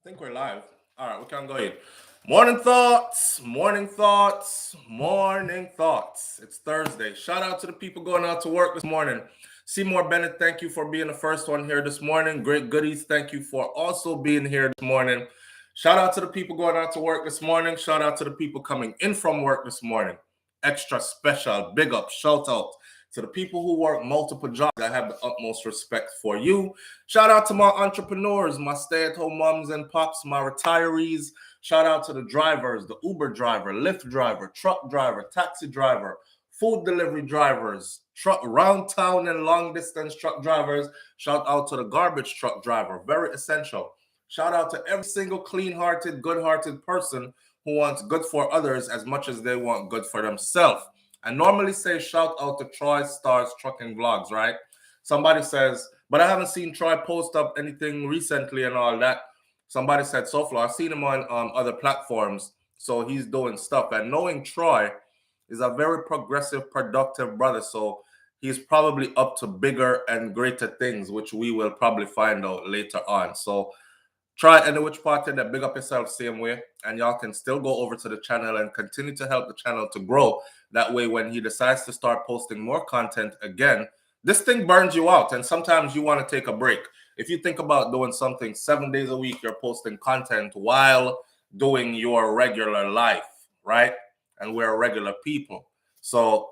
Think we're live. All right, we can go ahead. Morning thoughts, morning thoughts, morning thoughts. It's Thursday. Shout out to the people going out to work this morning. Seymour Bennett, thank you for being the first one here this morning. Great Goodies, thank you for also being here this morning. Shout out to the people going out to work this morning. Shout out to the people coming in from work this morning. Extra special, big up, shout out to the people who work multiple jobs. I have the utmost respect for you. Shout out to my entrepreneurs, my stay-at-home moms and pops, my retirees. Shout out to the drivers, the Uber driver, Lyft driver, truck driver, taxi driver, food delivery drivers, truck round town and long distance truck drivers. Shout out to the garbage truck driver, very essential. Shout out to every single clean-hearted, good-hearted person who wants good for others as much as they want good for themselves. I normally say shout out to Troy Stars Trucking Vlogs, right? Somebody says, but I haven't seen Troy post up anything recently and all that. Somebody said SouFLo. I've seen him on other platforms, so he's doing stuff. And knowing Troy is a very progressive, productive brother, so he's probably up to bigger and greater things, which we will probably find out later on. So try any which part in that, big up yourself same way, and y'all can still go over to the channel and continue to help the channel to grow. That way, when he decides to start posting more content again, this thing burns you out, and sometimes you want to take a break. If you think about doing something 7 days a week, you're posting content while doing your regular life, right? And we're regular people. So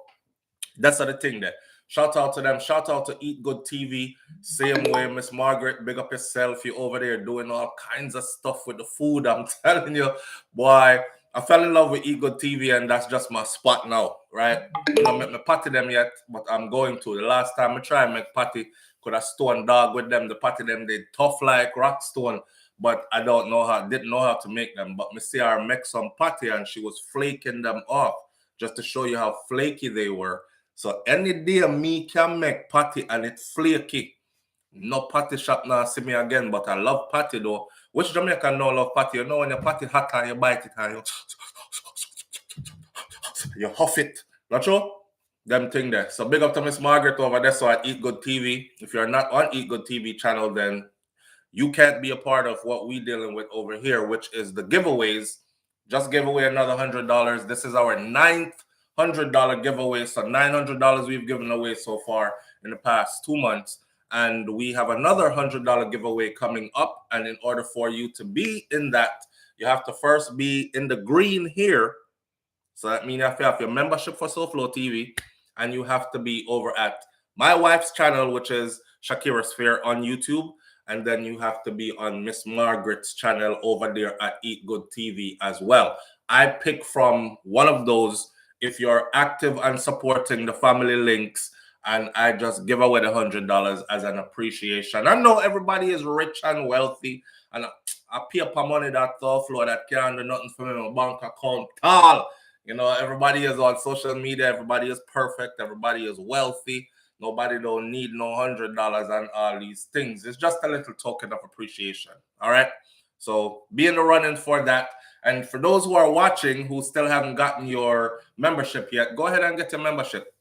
that's the thing there. Shout out to them. Shout out to Eat Good TV. Same way, Miss Margaret, big up yourself. You over there doing all kinds of stuff with the food. I'm telling you, boy, I fell in love with Eat Good TV, and that's just my spot now, right? I don't make me patty them yet, but I'm going to. The last time I tried make patty, could have stone dog with them. The patty them, they tough like rock stone, but I didn't know how to make them. But me see her make some patty, and she was flaking them off just to show you how flaky they were. So any day me can make patty and it's flaky. No patty shop now see me again, but I love patty though. Which Jamaican no love patty? You know when your patty hot and you bite it and you huff it. Not true? Them thing there. So big up to Miss Margaret over there. So at Eat Good TV. If you're not on Eat Good TV channel, then you can't be a part of what we're dealing with over here, which is the giveaways. Just gave away another $100. This is our ninth $100 giveaway. So $900 we've given away so far in the past 2 months. And we have another $100 giveaway coming up. And in order for you to be in that, you have to first be in the green here. So that means you have to have your membership for SouFLoTV. And you have to be over at my wife's channel, which is Shakira Sphere on YouTube. And then you have to be on Miss Margaret's channel over there at Eat Good TV as well. I pick from one of those if you're active and supporting the family links, and I just give away the $100 as an appreciation. I know everybody is rich and wealthy, and I pay up money that SouFLo that can't do nothing for me in my bank account. All. You know, everybody is on social media. Everybody is perfect. Everybody is wealthy. Nobody don't need no $100 and all these things. It's just a little token of appreciation. All right. So be in the running for that. And for those who are watching who still haven't gotten your membership yet, go ahead and get your membership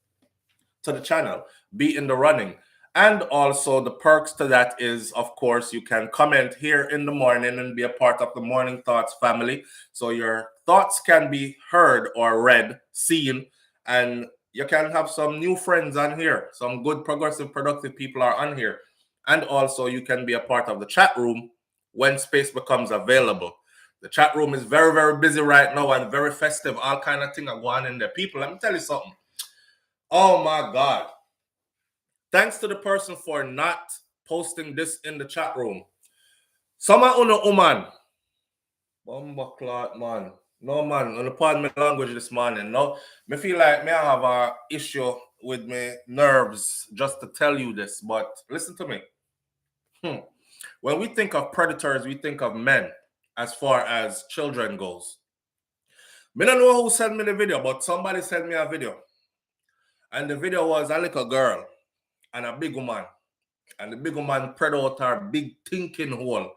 to the channel. Be in the running. And also the perks to that is, of course, you can comment here in the morning and be a part of the Morning Thoughts family. So your thoughts can be heard or read, seen, and you can have some new friends on here. Some good, progressive, productive people are on here. And also you can be a part of the chat room when space becomes available. The chat room is very, very busy right now and very festive. All kind of things are going on in there. People, let me tell you something. Oh my God. Thanks to the person for not posting this in the chat room. Some of you woman. Bomba clot, man. No, man. On the pardon my language this morning. No, me feel like me have a issue with my nerves just to tell you this. But listen to me. When we think of predators, we think of men as far as children goes. Me don't know who sent me the video, but somebody sent me a video. And the video was a little girl and a big woman. And the big woman spread out her big thinking hole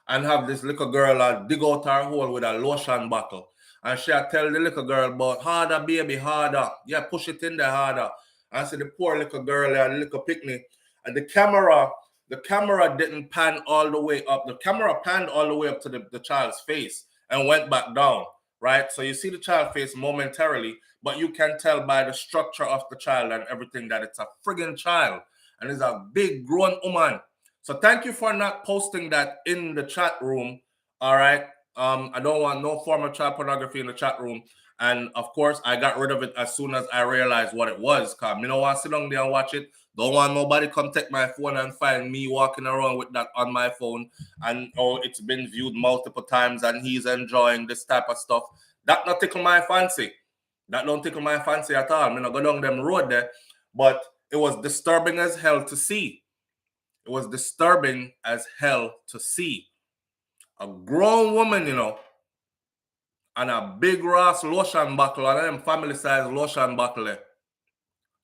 and have this little girl dig out her hole with a lotion bottle. And she tell the little girl about harder, baby, harder. Yeah, push it in there harder. And so the poor little girl, the little picnic, and the camera the camera didn't pan all the way up. The camera panned all the way up to the child's face and went back down, right? So you see the child face momentarily, but you can tell by the structure of the child and everything that it's a friggin' child and it's a big grown woman. So thank you for not posting that in the chat room. All right. I don't want no form of child pornography in the chat room. And of course, I got rid of it as soon as I realized what it was. Cause I don't want to sit down there and watch it. Don't want nobody come take my phone and find me walking around with that on my phone. And it's been viewed multiple times and he's enjoying this type of stuff. That not tickle my fancy. That don't tickle my fancy at all. I'm not go down them road there. But it was disturbing as hell to see. It was disturbing as hell to see a grown woman, and a big Ross lotion bottle, and them family size lotion bottle. And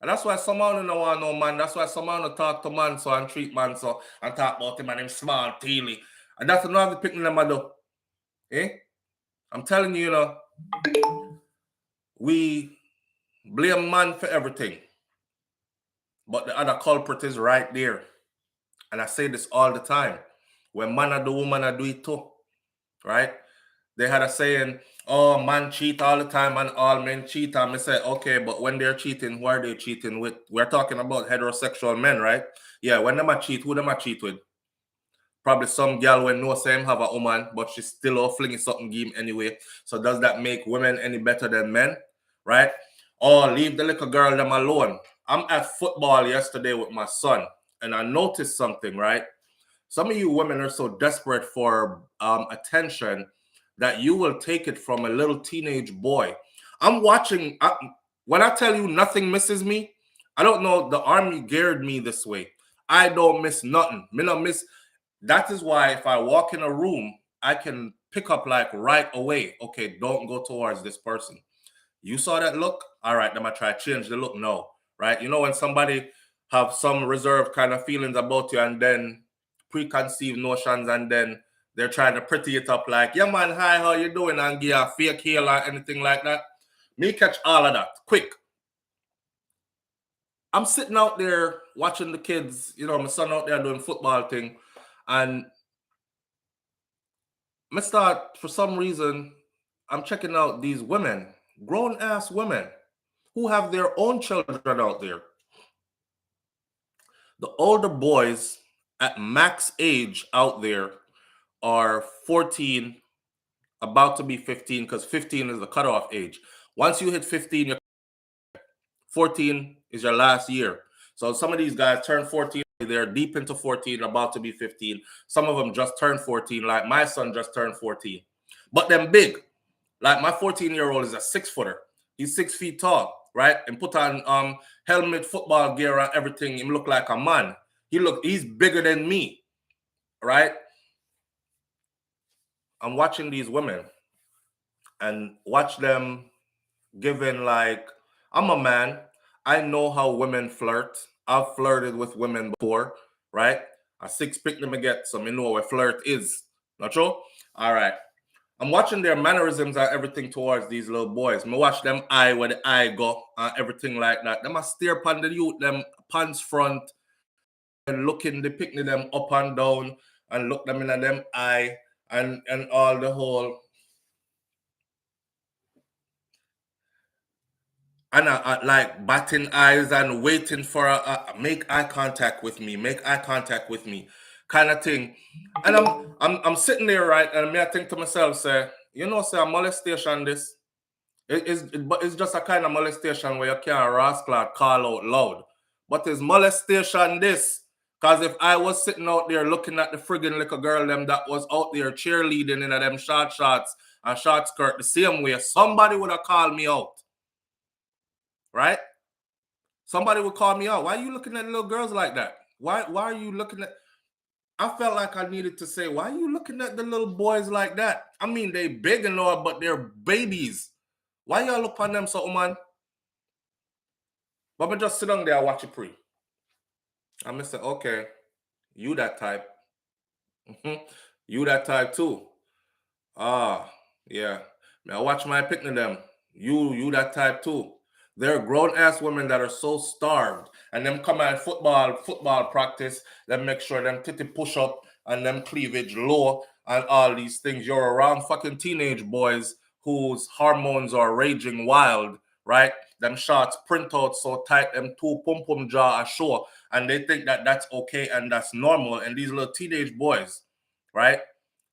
that's why someone don't want no man. That's why someone don't talk to man so and treat man so and talk about him and him small teely. And that's another picking them I do. Eh? I'm telling you, we blame man for everything. But the other culprit is right there. And I say this all the time. When man do, woman do it too. Right? They had a saying, oh, man cheat all the time and all men cheat. And I say, okay, but when they're cheating, who are they cheating with? We're talking about heterosexual men, right? Yeah, when them a cheat, who them a cheat with? Probably some girl when no same have a woman, but she's still all flinging something game anyway. So does that make women any better than men? Right? Oh, leave the little girl them alone. I'm at football yesterday with my son, and I noticed something, right? Some of you women are so desperate for attention that you will take it from a little teenage boy. I'm watching, when I tell you nothing misses me, I don't know, the army geared me this way. I don't miss nothing. Me not miss. That is why if I walk in a room, I can pick up like right away. Okay, don't go towards this person. You saw that look? All right, then I try to change the look. No, right? When somebody have some reserved kind of feelings about you and then preconceived notions and then they're trying to pretty it up like, yeah, man, hi, how you doing? And give a fake heel or anything like that. Me catch all of that quick. I'm sitting out there watching the kids, my son out there doing football thing. And I start, for some reason, I'm checking out these women, grown-ass women, who have their own children out there. The older boys at max age out there are 14, about to be 15, because 15 is the cutoff age. Once you hit 15, 14 is your last year. So some of these guys turn 14, they're deep into 14, about to be 15. Some of them just turned 14, like my son just turned 14. But them big. Like my 14-year-old is a 6-footer. He's 6 feet tall, right? And put on helmet, football gear, and everything. Him look like a man. He's bigger than me, right? I'm watching these women and watch them giving like, I'm a man. I know how women flirt. I've flirted with women before, right? A 6 pick them get, so I know what flirt is. Not true? All right. I'm watching their mannerisms and everything towards these little boys. I watch them eye where the eye go and everything like that. Them a stare upon the youth, them pants front and looking the picnic them up and down and look them in them eye and all the whole. And I like batting eyes and waiting for make eye contact with me kind of thing. And I'm sitting there, right, and I think to myself, say, say a molestation this. It's just a kind of molestation where you can't rascal call out loud. But it's molestation this. Because if I was sitting out there looking at the friggin' little girl them that was out there cheerleading in them short shorts and short skirt the same way, somebody would have called me out. Right? Somebody would call me out. Why are you looking at little girls like that? Why are you looking at... I felt like I needed to say, why are you looking at the little boys like that? I mean, they big and all, but they're babies. Why y'all look on them so, man? But I just sit down there and watch it pre. I'm say, okay, you that type. You that type too. Ah, yeah. I watch my picnic them. You that type too. There are grown ass women that are so starved, and them come at football practice. Them make sure them titty push up and them cleavage low and all these things. You're around fucking teenage boys whose hormones are raging wild, right? Them shots print out so tight, them two pum pum jaw are show, and they think that that's okay and that's normal. And these little teenage boys, right?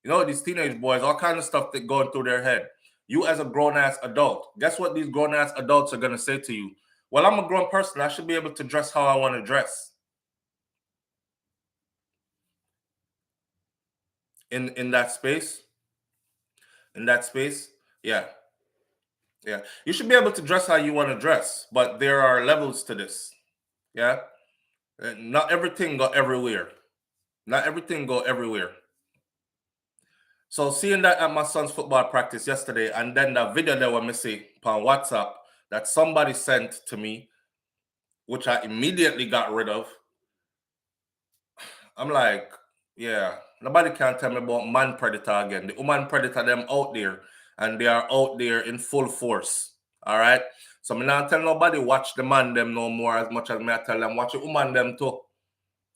You know, these teenage boys, all kind of stuff that going through their head. You as a grown-ass adult, guess what these grown-ass adults are going to say to you? Well, I'm a grown person. I should be able to dress how I want to dress. In that space, yeah. Yeah. You should be able to dress how you want to dress, but there are levels to this. Yeah. Not everything go everywhere. Not everything go everywhere. So seeing that at my son's football practice yesterday, and then that video that we see on WhatsApp that somebody sent to me, which I immediately got rid of. I'm like, yeah, nobody can tell me about man predator again. The woman predator, them out there, and they are out there in full force. All right. So me not tell nobody watch the man them no more as much as me I tell them watch the woman them too.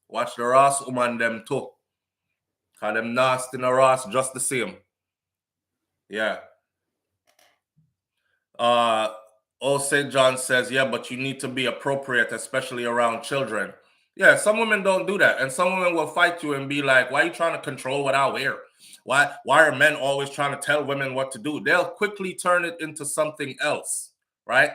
Watch the Ross woman them too. Cause them nasty in the Ross just the same. Yeah. St. John says, yeah, but you need to be appropriate, especially around children. Yeah, some women don't do that. And some women will fight you and be like, why are you trying to control what I wear? Why are men always trying to tell women what to do? They'll quickly turn it into something else, right?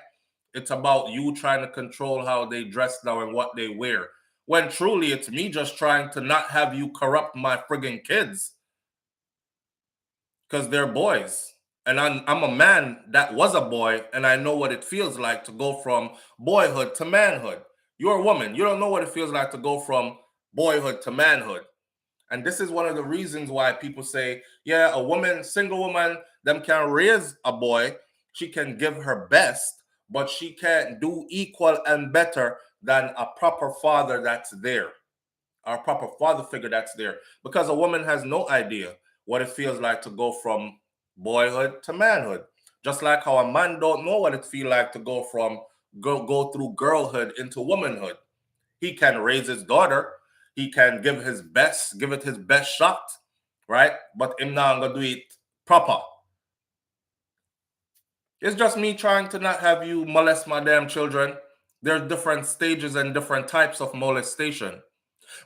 It's about you trying to control how they dress now and what they wear. When truly it's me just trying to not have you corrupt my friggin' kids. Because they're boys. And I'm a man that was a boy, and I know what it feels like to go from boyhood to manhood. You're a woman. You don't know what it feels like to go from boyhood to manhood. And this is one of the reasons why people say, yeah, a woman, single woman, them can raise a boy. She can give her best, but she can't do equal and better than a proper father that's there, or a proper father figure that's there. Because a woman has no idea what it feels like to go from boyhood to manhood. Just like how a man don't know what it feels like to go from go through girlhood into womanhood. He can raise his daughter. He can give his best, give it his best shot, right? But him not gonna do it proper. It's just me trying to not have you molest my damn children. There are different stages and different types of molestation.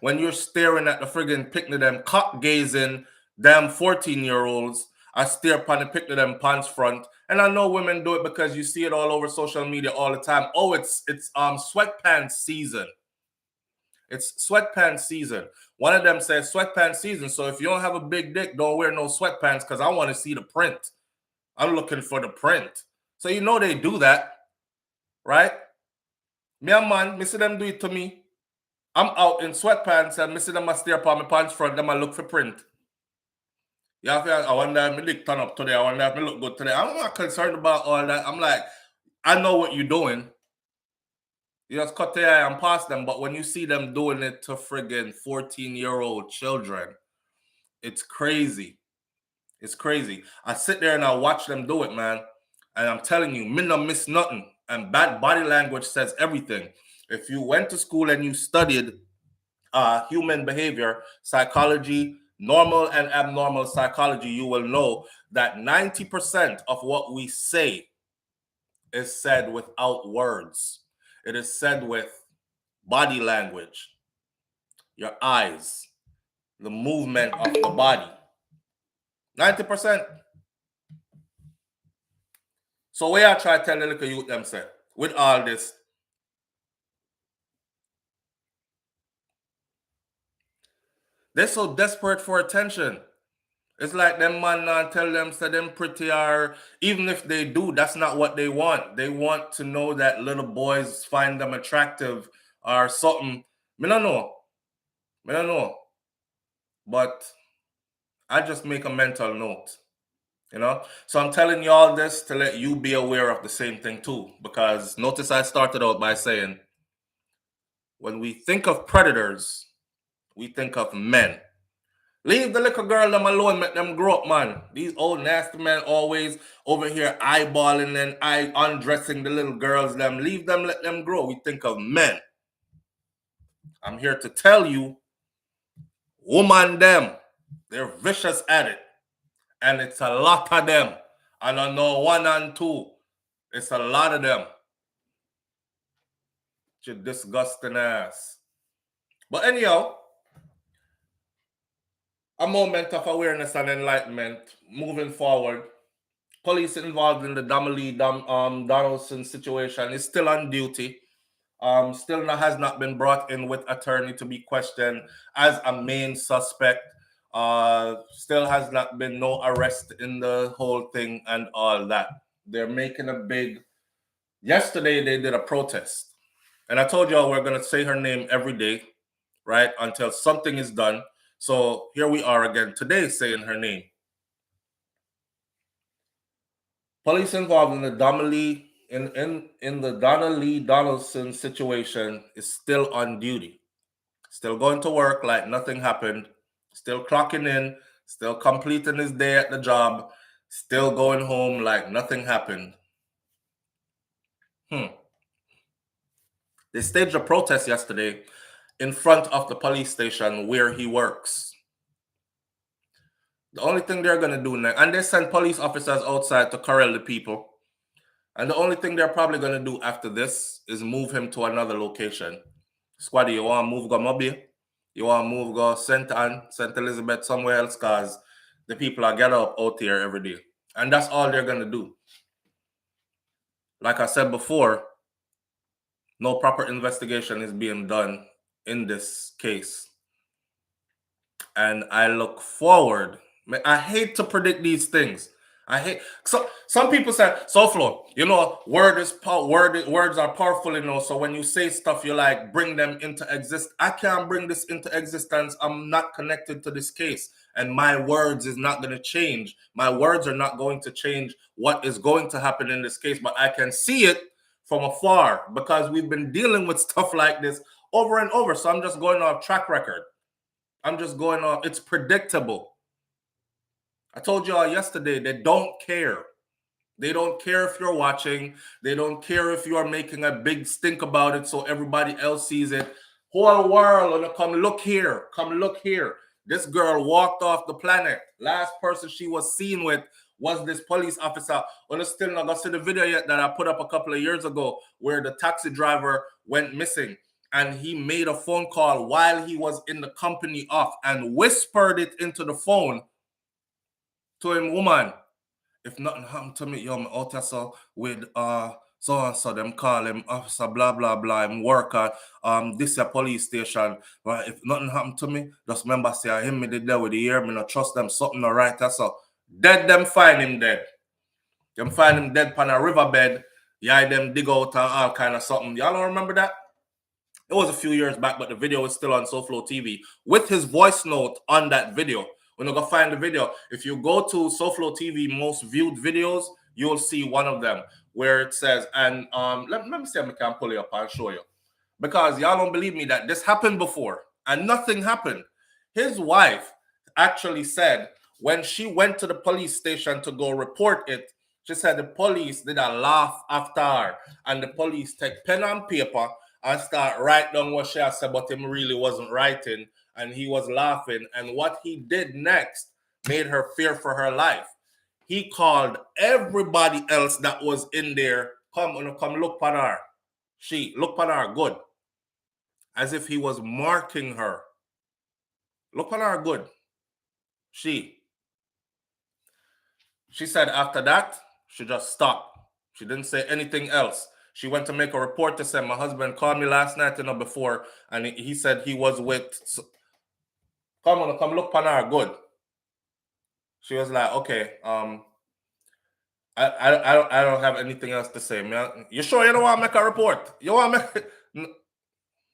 When you're staring at the friggin' picnic them cock gazing damn 14-year-olds, I stare upon the picnic them pants front. And I know women do it because you see it all over social media all the time. Oh, it's sweatpants season. It's sweatpants season. One of them says sweatpants season. So if you don't have a big dick, don't wear no sweatpants because I want to see the print. I'm looking for the print. So you know they do that, right? Me and man, me see them do it to me. I'm out in sweatpants and me see them a stare upon my pants front, them I look for print. Yeah, I wonder if my dick turn up today. I wonder if me look good today. I'm not concerned about all that. I'm like, I know what you're doing. You just cut the eye and pass them. But when you see them doing it to friggin' 14-year-old children, it's crazy. It's crazy. I sit there and I watch them do it, man. And I'm telling you, me no miss nothing. And bad body language says everything. If you went to school and you studied human behavior, psychology, normal and abnormal psychology, you will know that 90% of what we say is said without words. It is said with body language, your eyes, the movement of the body. 90%. So where I try to tell the little youth them say, with all this, they're so desperate for attention. It's like them man tell them say them pretty are, even if they do, that's not what they want. They want to know that little boys find them attractive or something. Me don't know. Me don't know. But I just make a mental note. You know? So I'm telling you all this to let you be aware of the same thing too. Because notice I started out by saying, when we think of predators, we think of men. Leave the little girl them alone, make them grow up, man. These old nasty men always over here eyeballing and undressing the little girls them. Leave them, let them grow. We think of men. I'm here to tell you, woman them, they're vicious at it. And it's a lot of them. I don't know, one and two. It's a lot of them. You disgusting ass. But anyhow, a moment of awareness and enlightenment moving forward. Police involved in the Donna Lee Donaldson situation is still on duty. Still has not been brought in with attorney to be questioned as a main suspect. Still has not been no arrest in the whole thing and all that. They're making a big... Yesterday they did a protest. And I told y'all we're going to say her name every day, right? Until something is done. So here we are again today saying her name. Police involved in the Donna Lee in the Donna Lee Donaldson situation is still on duty. Still going to work like nothing happened. Still clocking in. Still completing his day at the job. Still going home like nothing happened. They staged a protest yesterday in front of the police station where he works. The only thing they're going to do now, and they send police officers outside to corral the people. And the only thing they're probably going to do after this is move him to another location. Squaddy, you want to move go Mobile? You want to move go St. Anne, St. Elizabeth, somewhere else, because the people are getting up out here every day. And that's all they're going to do. Like I said before, no proper investigation is being done in this case. And I look forward. I hate to predict these things. I hate... So some people say, SouFLo, you know, words are powerful, you know, so when you say stuff, you like bring them into existence. I can't bring this into existence. I'm not connected to this case. And my words is not going to change. My words are not going to change what is going to happen in this case, but I can see it from afar because we've been dealing with stuff like this over and over. So I'm just going off track record. I'm just going off. It's predictable. I told y'all yesterday, they don't care. They don't care if you're watching. They don't care if you are making a big stink about it so everybody else sees it. Whole world, and come look here. Come look here. This girl walked off the planet. Last person she was seen with was this police officer. I'm still not going to see the video yet that I put up a couple of years ago where the taxi driver went missing. And he made a phone call while he was in the company of and whispered it into the phone to him, woman, if nothing happened to me, yo, I'm out here so with so them call him officer blah blah blah. I'm work at this is a police station. But if nothing happened to me, just remember say I him me did there with the ear, me not trust them something all right. So dead them find him dead. Them find him dead on a riverbed. Yeah, them dig out and all kind of something. Y'all don't remember that? It was a few years back, but the video is still on SouFLoTV with his voice note on that video. When you go find the video, if you go to SouFLoTV most viewed videos, you'll see one of them where it says, and let me see if I can pull it up and show you. Because y'all don't believe me that this happened before and nothing happened. His wife actually said when she went to the police station to go report it, she said the police did a laugh after her and the police take pen and paper and start write down what she had said, but him really wasn't writing, and he was laughing. And what he did next made her fear for her life. He called everybody else that was in there, come look on her. She, look on her, good. As if he was marking her. Look on her, good. She said after that, she just stopped. She didn't say anything else. She went to make a report to say, my husband called me last night, before, and he said he was with... Come look on her, good. She was like, okay, I don't have anything else to say, man. You sure you don't want to make a report? You want to make...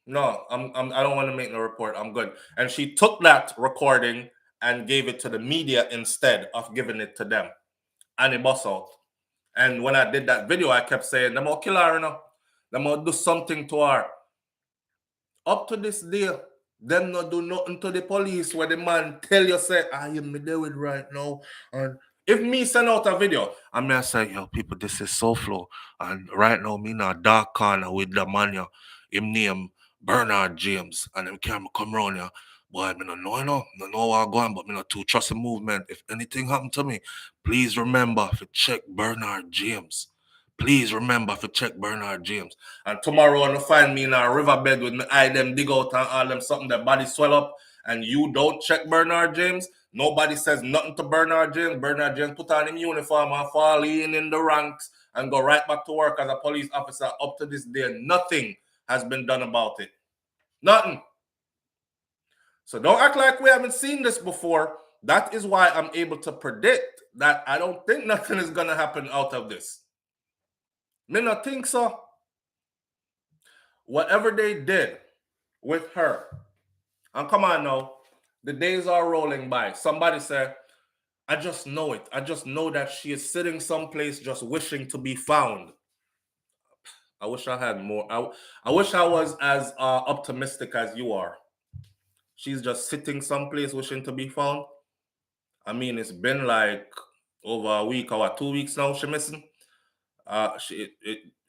No, I don't want to make no report. I'm good. And she took that recording and gave it to the media instead of giving it to them. And it bust out. And when I did that video, I kept saying, them will kill her, you know. Them will do something to her. Up to this day, them not do nothing to the police where the man tell you say, I am me do it right now. And if me send out a video, I may say, yo, people, this is SouFLo. And right now, me in a dark corner with the man, him name Bernard James. And him camera come around here. Boy, I don't know, don't know where I'm going, but me not too trust the movement. If anything happened to me, please remember to check Bernard James. Please remember to check Bernard James. And tomorrow, I'm find me in a riverbed with my eye them dig out and all them something, their body swell up, and you don't check Bernard James. Nobody says nothing to Bernard James. Bernard James put on him uniform and fall in the ranks and go right back to work as a police officer. Up to this day, nothing has been done about it. Nothing. So don't act like we haven't seen this before. That is why I'm able to predict that I don't think nothing is going to happen out of this. Me not think so. Whatever they did with her, and come on now, the days are rolling by. Somebody said, I just know it. I just know that she is sitting someplace just wishing to be found. I wish I had more. I wish I was as optimistic as you are. She's just sitting someplace wishing to be found. I mean, it's been like over a week or 2 weeks now she missing.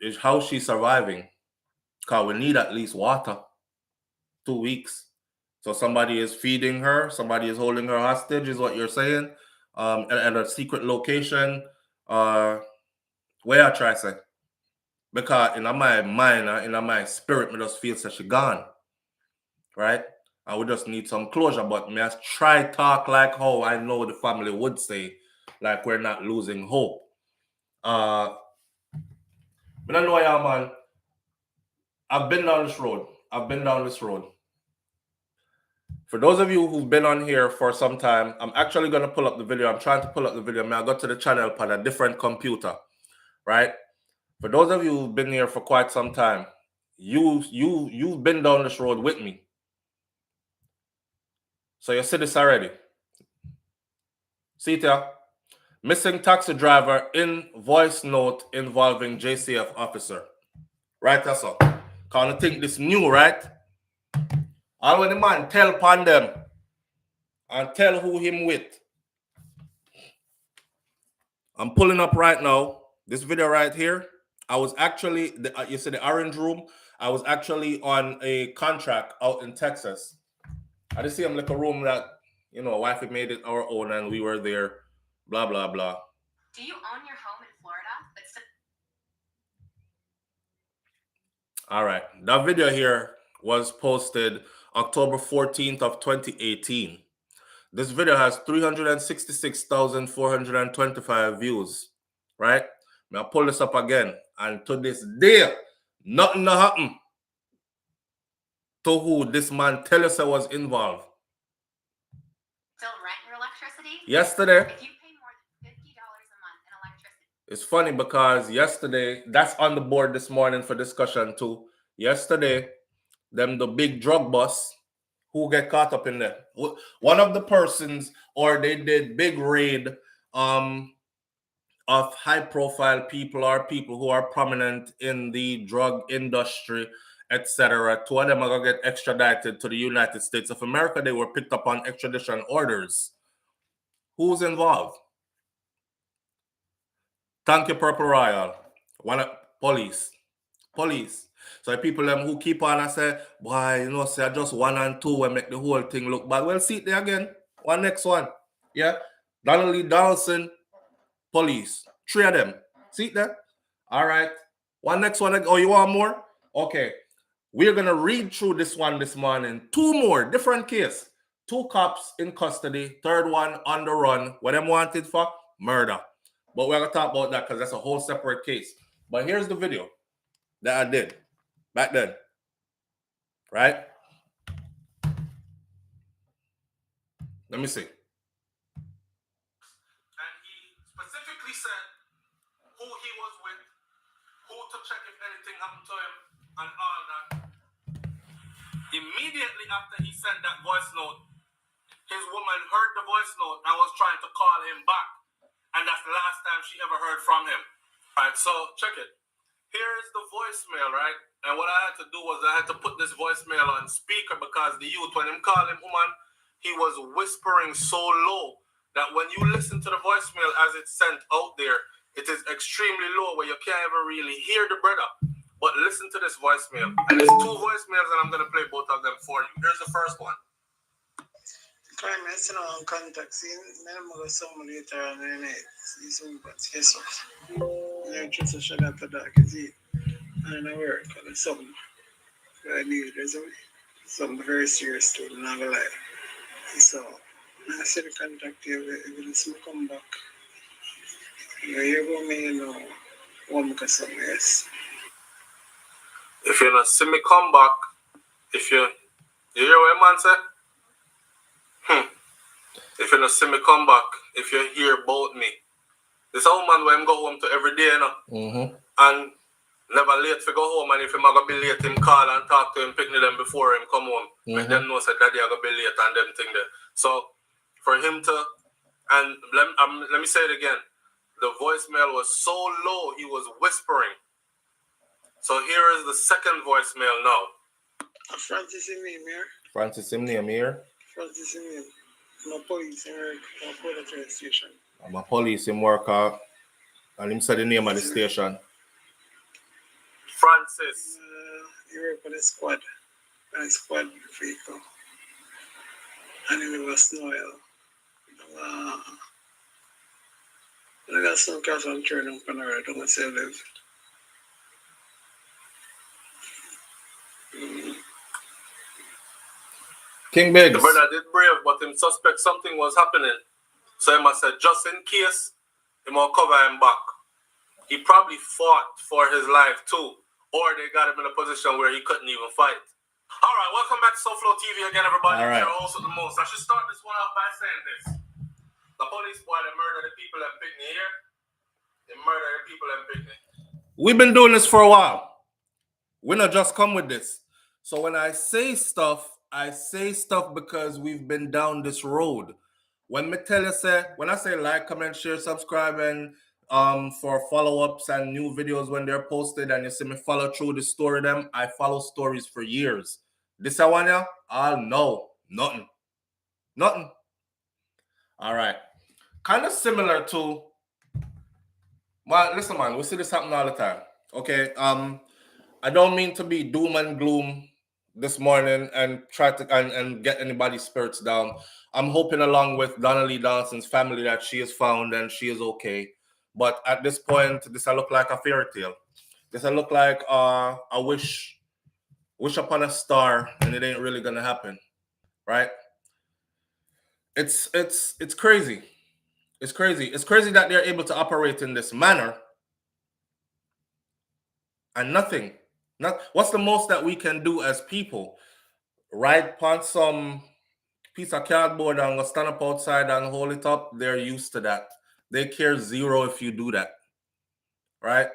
It's how she's surviving. Because we need at least water. 2 weeks. So somebody is feeding her. Somebody is holding her hostage, is what you're saying. At a secret location. Where I try to say. Because in my mind, in my spirit, me just feel that she gone. Right? I would just need some closure. But me just try talk like how I know the family would say. Like we're not losing hope. I don't know y'all, man. I've been down this road. For those of you who've been on here for some time, I'm actually going to pull up the video. I'm trying to pull up the video. I got to the channel on a different computer, right? For those of you who've been here for quite some time, you've been down this road with me. So you see this already. See it here? Missing taxi driver in voice note involving JCF officer. Right, that's all. Can't think this new, right? All when the man tell upon them and tell who him with. I'm pulling up right now this video right here. I was actually, you see the orange room? I was actually on a contract out in Texas. I just see him like a room that, you know, wifey made it our own and we were there, blah, blah, blah. Do you own your home in Florida? All right. That video here was posted October 14th of 2018. This video has 366,425 views, right? Now pull this up again. And to this day, nothing happened to who this man tell us I was involved. Still rent your electricity? Yesterday. If you pay more than $50 a month in electricity. It's funny because yesterday, that's on the board this morning for discussion too. Yesterday, the big drug bust, who get caught up in there? One of the persons, or they did big raid of high-profile people or people who are prominent in the drug industry, etc. Two of them are going to get extradited to the United States of America. They were picked up on extradition orders. Who's involved? Thank you, Purple Royal. Police. So people them who keep on and say, boy, you know, say just 1 and 2 and make the whole thing look bad. Well, see it there again. One next one. Yeah. Donna Lee Donaldson, police. 3 of them. See it there? All right. One next one. Oh, you want more? Okay. We're going to read through this one this morning. 2 more. Different case. 2 cops in custody. 3rd one on the run. What them wanted for? Murder. But we're going to talk about that because that's a whole separate case. But here's the video that I did back then. Right? Let me see. And he specifically said who he was with, who to check if anything happened to him, and all that. Immediately after he sent that voice note, his woman heard the voice note and was trying to call him back. And that's the last time she ever heard from him. All right, so check it. Here's the voicemail, right? And what I had to do was I had to put this voicemail on speaker because the youth, when him call him woman, he was whispering so low that when you listen to the voicemail as it's sent out there, it is extremely low where you can't even really hear the brother. But listen to this voicemail. And there's two voicemails and I'm going to play both of them for you. Here's the first one. Crime is on contact. See, I'm going to some later on the night. See, some but yes, I'm just a shut up the dark. See, and I work on something. I need there's something very serious to not gonna lie. So I said to contact you if you come back. You hear about me, you know, one more something, yes. If you not see me come back, if you hear what man say? If you not see me come back, if you hear about me, this old man where I'm go home to every day, you know, and never late to go home, and if him gonna be late, him call and talk to him, picnic them before him come home. Make them know say daddy gonna be late and them thing there. So for him to, and let me say it again, the voicemail was so low he was whispering. So here is the second voicemail now. Francis Imir. Francis Imir. Francis Imir. I'm a police in work at the train station. I'm a police in work and him said the name of the station. Francis. He work for the squad. And the squad vehicle. And he live a snow hill. I got some cars on train up on the road. I don't say live. King Biggs. The brother did brave, but him suspect something was happening. So he must say, just in case, he will cover him back. He probably fought for his life too. Or they got him in a position where he couldn't even fight. All right, welcome back to SouFLoTV again, everybody. All right. You're also the most. I should start this one off by saying this. The police boy, they murder the people in Picnic here. They murder the people in Picnic. We've been doing this for a while. We're not just come with this. So when I say stuff because we've been down this road. When I say like, comment, share, subscribe, and for follow-ups and new videos when they're posted, and you see me follow through the story them, I follow stories for years. This I want ya? No, nothing. All right. Kind of similar to, well, listen, man, we see this happen all the time. Okay. I don't mean to be doom and gloom this morning and try to and get anybody's spirits down. I'm hoping along with Donna Lee Donaldson's family that she is found and she is okay. But at this point, this will look like a fairy tale. This will look like a wish upon a star, and it ain't really gonna happen, right? It's crazy. It's crazy. It's crazy that they're able to operate in this manner and nothing. What's the most that we can do as people? Ride upon some piece of cardboard and go stand up outside and hold it up? They're used to that. They care zero if you do that, right?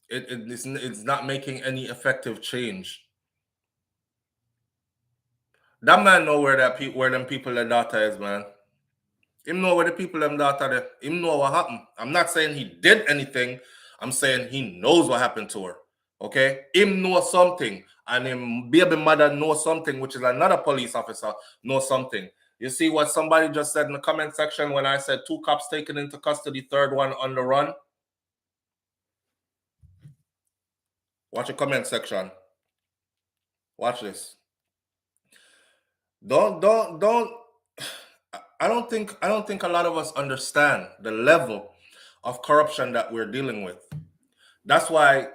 It's not making any effective change. That man know where them people their daughter is, man. Him know where the people them daughter there. Him know what happened. I'm not saying he did anything. I'm saying he knows what happened to her. Okay? Him know something. And him baby mother know something, which is another police officer know something. You see what somebody just said in the comment section when I said 2 cops taken into custody, third one on the run? Watch the comment section. Watch this. I don't think a lot of us understand the level of corruption that we're dealing with. That's why,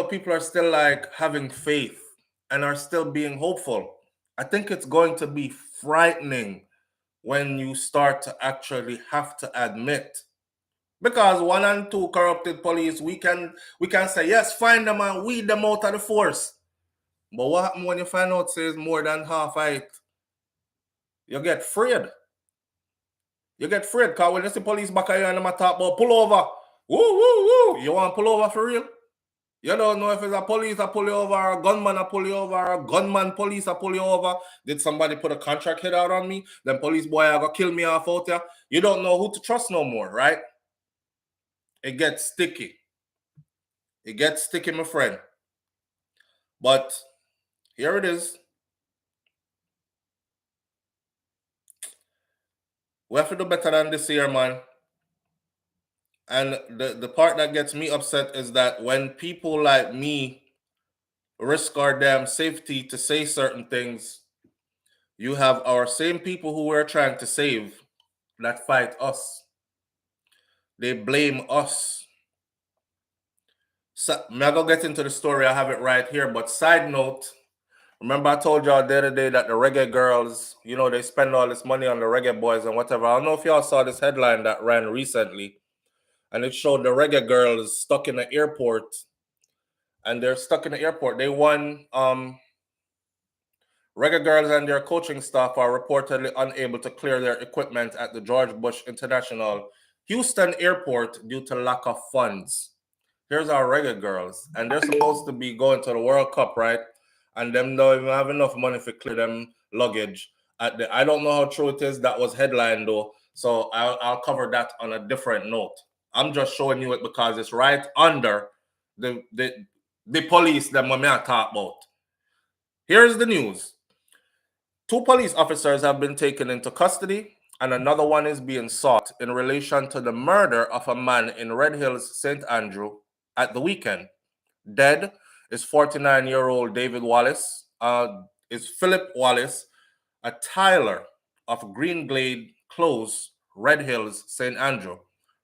people are still like having faith and are still being hopeful. I think it's going to be frightening when you start to actually have to admit, because 1 and 2 corrupted police, we can say, yes, find them and weed them out of the force. But what happens when you find out says more than half of it? You get afraid. Because when you see police back here and them talk about pull over, woo, you want to pull over for real? You don't know if it's a police a pull you over, or a gunman a pull you over, or a gunman police a pull you over. Did somebody put a contract hit out on me? Then police boy are going to kill me off out there. You don't know who to trust no more, right? It gets sticky. It gets sticky, my friend. But here it is. We have to do better than this year, man. And the part that gets me upset is that when people like me risk our damn safety to say certain things, you have our same people who we're trying to save that fight us. They blame us. So, I'm not gonna get into the story, I have it right here. But side note, remember I told y'all the other day that the reggae girls, you know, they spend all this money on the reggae boys and whatever. I don't know if y'all saw this headline that ran recently, and it showed the reggae girls stuck in the airport, and they're stuck in the airport. They won. Reggae girls and their coaching staff are reportedly unable to clear their equipment at the George Bush International Houston Airport due to lack of funds. Here's our reggae girls, and they're supposed to be going to the World Cup, right? And them don't even have enough money to clear them luggage. I don't know how true it is. That was headline though, so I'll cover that on a different note. I'm just showing you it because it's right under the police that I talk about. Here's the news. 2 police officers have been taken into custody, and another one is being sought in relation to the murder of a man in Red Hills, St. Andrew at the weekend. Dead is 49-year-old David Wallace, is Philip Wallace, a tiler of Green Glade Close, Red Hills, St. Andrew.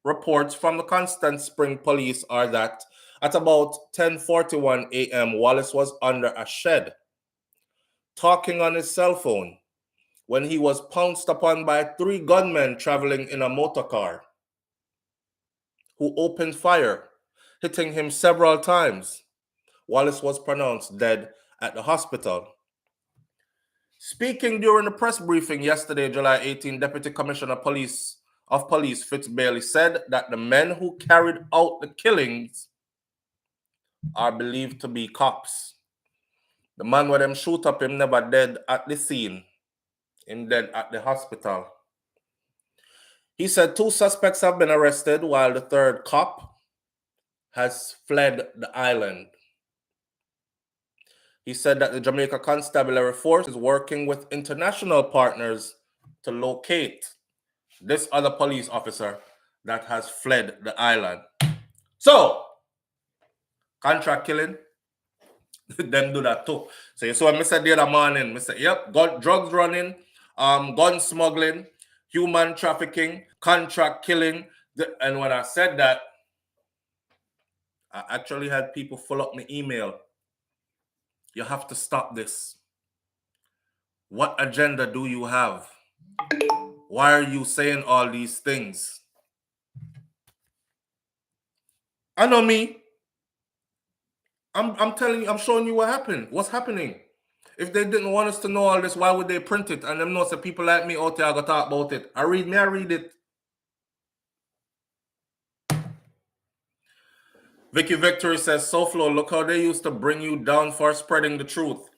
Reports from the Constant Spring Police are that at about 10:41 a.m., Wallace was under a shed, talking on his cell phone, when he was pounced upon by 3 gunmen traveling in a motor car, who opened fire, hitting him several times. Wallace was pronounced dead at the hospital. Speaking during the press briefing yesterday, July 18, Deputy Commissioner of Police Fitz Bailey said that the men who carried out the killings are believed to be cops. The man where them shoot up him never dead at the scene, him dead at the hospital. He said 2 suspects have been arrested while the 3rd cop has fled the island. He said that the Jamaica Constabulary Force is working with international partners to locate this other police officer that has fled the island. So, contract killing, them do that too. So you saw me said the other morning, I said, yep, drugs running, gun smuggling, human trafficking, contract killing. And when I said that, I actually had people follow up my email. You have to stop this. What agenda do you have? Why are you saying all these things? I know me. I'm telling you, I'm showing you what happened. What's happening? If they didn't want us to know all this, why would they print it? And them know some people like me out there go talk about it. I read it. Vicky Victory says, SouFLo, look how they used to bring you down for spreading the truth.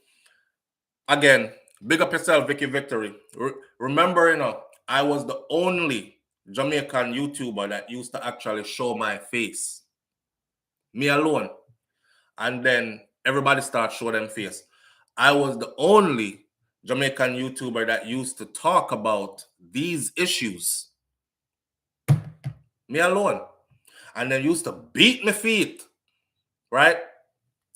Again, big up yourself, Vicky Victory. Remember, you know, I was the only Jamaican YouTuber that used to actually show my face. Me alone. And then everybody started showing them face. I was the only Jamaican YouTuber that used to talk about these issues. Me alone. And then used to beat my feet, right?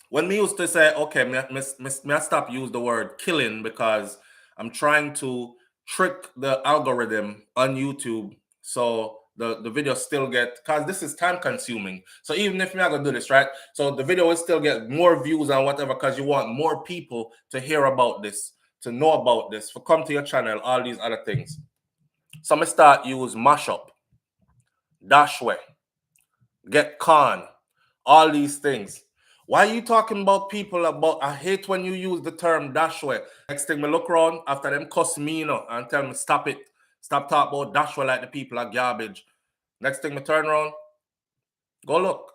When me used to say, okay, me stop use the word killing because I'm trying to trick the algorithm on YouTube so the video still get, because this is time consuming. So even if me I gonna do this, right? So the video will still get more views and whatever because you want more people to hear about this, to know about this, for come to your channel, all these other things. So me start use mashup, dashway, get con, all these things. Why are you talking about people about, I hate when you use the term dashway. Next thing me look around after them cuss me, you know, and tell me stop it. Stop talking about dashway like the people are garbage. Next thing me turn around, go look.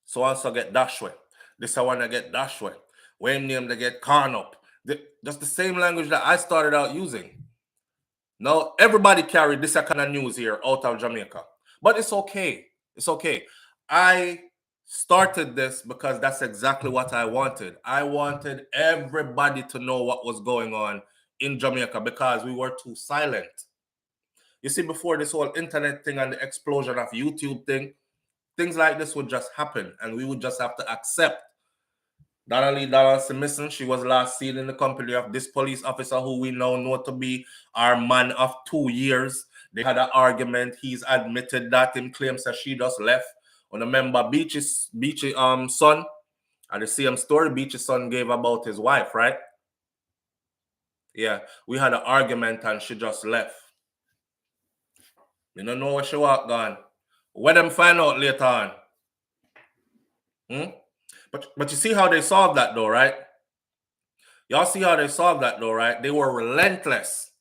So also get dashway. This I want to get dashway. When name they get con up. Just the same language that I started out using. Now everybody carry this kind of news here out of Jamaica. But it's okay. It's okay. I started this because that's exactly what I wanted. I wanted everybody to know what was going on in Jamaica because we were too silent. You see, before this whole internet thing and the explosion of YouTube thing, things like this would just happen and we would just have to accept. Donna Lee Donaldson missing. She was last seen in the company of this police officer who we now know to be our man of 2 years. They had an argument. He's admitted that. Him claims that she just left. On a member Beach's son. And the same story Beach's son gave about his wife, right? Yeah, we had an argument and she just left. We don't know where she walked gone. Where them find out later on. But you see how they solved that though, right? Y'all see how they solved that though, right? They were relentless.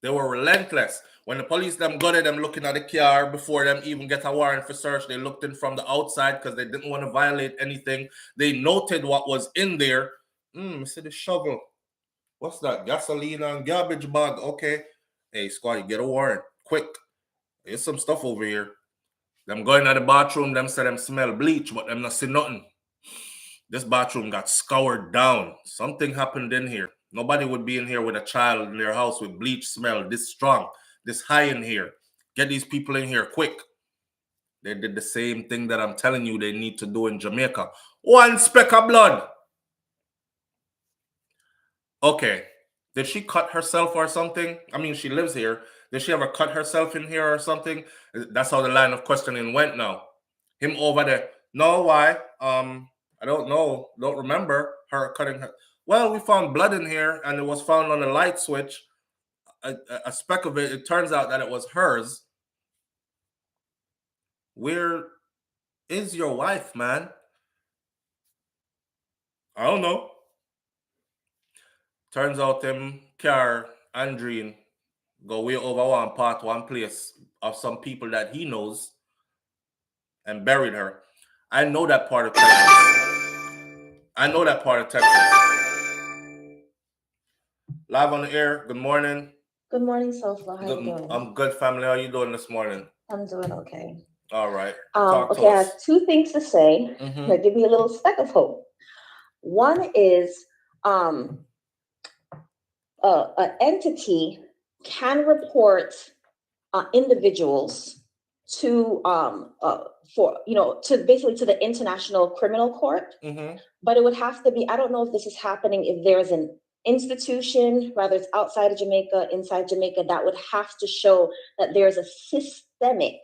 They were relentless. When the police them got at them looking at the car before them even get a warrant for search, they looked in from the outside because they didn't want to violate anything. They noted what was in there. See the shovel. What's that? Gasoline and garbage bag. Okay. Hey, Scotty, get a warrant. Quick. There's some stuff over here. Them going to the bathroom, them say them smell bleach, but them not see nothing. This bathroom got scoured down. Something happened in here. Nobody would be in here with a child in their house with bleach smell this strong, this high in here. Get these people in here quick. They did the same thing that I'm telling you they need to do in Jamaica. One speck of blood. Okay. Did she cut herself or something? I mean, she lives here. Did she ever cut herself in here or something? That's how the line of questioning went now. Him over there. No, why? I don't know. Don't remember her cutting her. Well, we found blood in here and it was found on the light switch. A speck of it. It turns out that it was hers. Where is your wife, man? I don't know. Turns out them car Andreen go way over one place of some people that he knows and buried her. I know that part of Texas. Live on the air. Good morning. Good morning, SouFLo. How you doing? I'm good, family. How you doing this morning? I'm doing okay. All right. Okay, I have two things to say that give me a little speck of hope. One is an entity can report individuals to basically to the International Criminal Court, but it would have to be, I don't know if this is happening, if there's an institution, whether it's outside of Jamaica, inside Jamaica, that would have to show that there's a systematic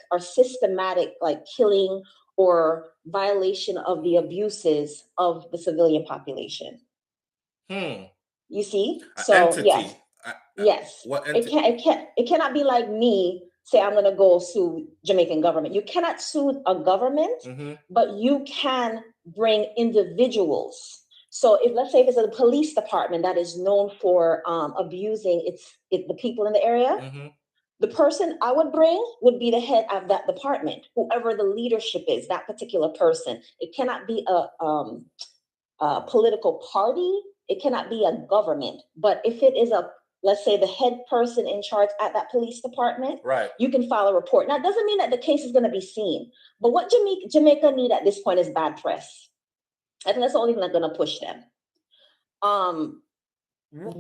like killing or violation of the abuses of the civilian population. You see? So entity. Yes. What entity? It cannot be like me say I'm gonna go sue Jamaican government. You cannot sue a government, but you can bring individuals. So if let's say if it's a police department that is known for abusing the people in the area, the person I would bring would be the head of that department, whoever the leadership is, that particular person. It cannot be a political party. It cannot be a government. But if it is let's say the head person in charge at that police department, right, you can file a report. Now, it doesn't mean that the case is going to be seen. But what Jamaica need at this point is bad press. I think that's the only thing that's going to push them.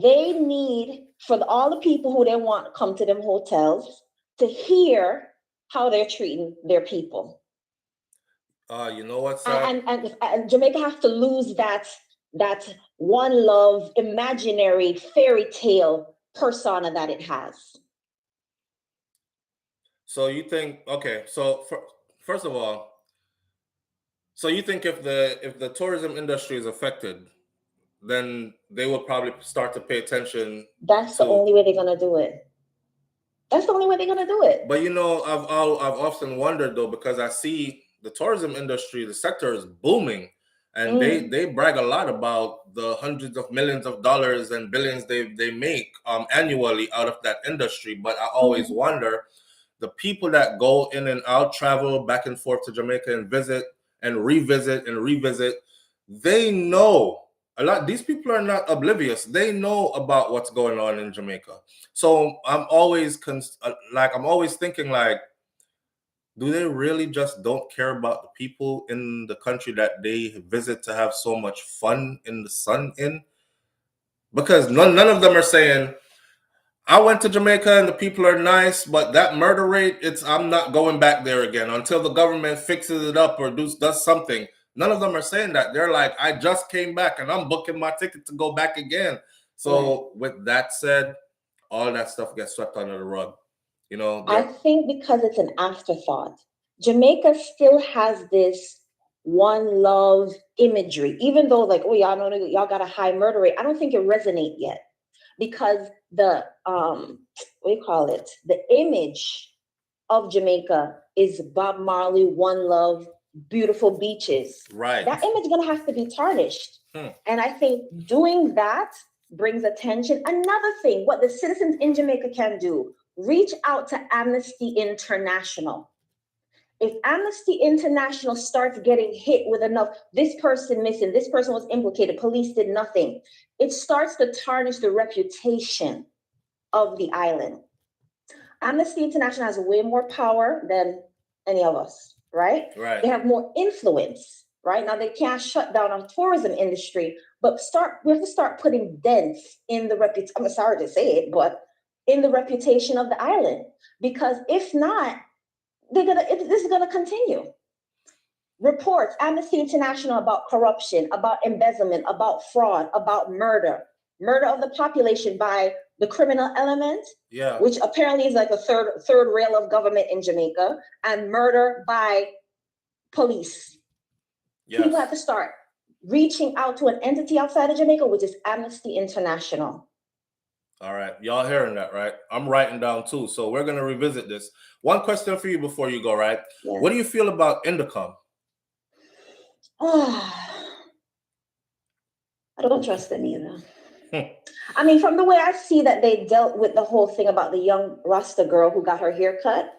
They need for all the people who they want to come to them hotels to hear how they're treating their people. You know what, sir? And Jamaica has to lose that one love, imaginary fairy tale persona that it has. So you think, okay, so first of all, so you think if the tourism industry is affected, then they will probably start to pay attention. That's the only way they're gonna do it. That's the only way they're gonna do it. But you know, I've often wondered though, because I see the tourism industry, the sector is booming, and they brag a lot about the hundreds of millions of dollars and billions they make annually out of that industry. But I always wonder, the people that go in and out, travel back and forth to Jamaica and visit and revisit, they know a lot. These people are not oblivious. They know about what's going on in Jamaica. So I'm always thinking like, do they really just don't care about the people in the country that they visit to have so much fun in the sun in? Because none of them are saying, I went to Jamaica and the people are nice, but that murder rate, I'm not going back there again until the government fixes it up or does something. None of them are saying that. They're like, I just came back and I'm booking my ticket to go back again. So with that said, all that stuff gets swept under the rug. You know, I think because it's an afterthought. Jamaica still has this one love imagery, even though like, oh, y'all know y'all got a high murder rate. I don't think it resonates yet because the what do you call it? The image of Jamaica is Bob Marley, one love, beautiful beaches. Right. That image is gonna have to be tarnished. And I think doing that brings attention. Another thing, what the citizens in Jamaica can do, reach out to Amnesty International. If Amnesty International starts getting hit with enough, this person missing, this person was implicated, police did nothing, it starts to tarnish the reputation of the island. Amnesty International has way more power than any of us, right? Right. They have more influence, right? Now they can't shut down our tourism industry, but we have to start putting dents in the reputation. I'm sorry to say it, but in the reputation of the island, because if not, this is gonna continue. Reports, Amnesty International about corruption, about embezzlement, about fraud, about murder of the population by the criminal element, which apparently is like a third rail of government in Jamaica, and murder by police. Yes. People have to start reaching out to an entity outside of Jamaica, which is Amnesty International. All right. Y'all hearing that, right? I'm writing down too. So we're going to revisit this. One question for you before you go, right? Yes. What do you feel about Indicom? I don't trust them either. I mean, from the way I see that they dealt with the whole thing about the young Rasta girl who got her hair cut,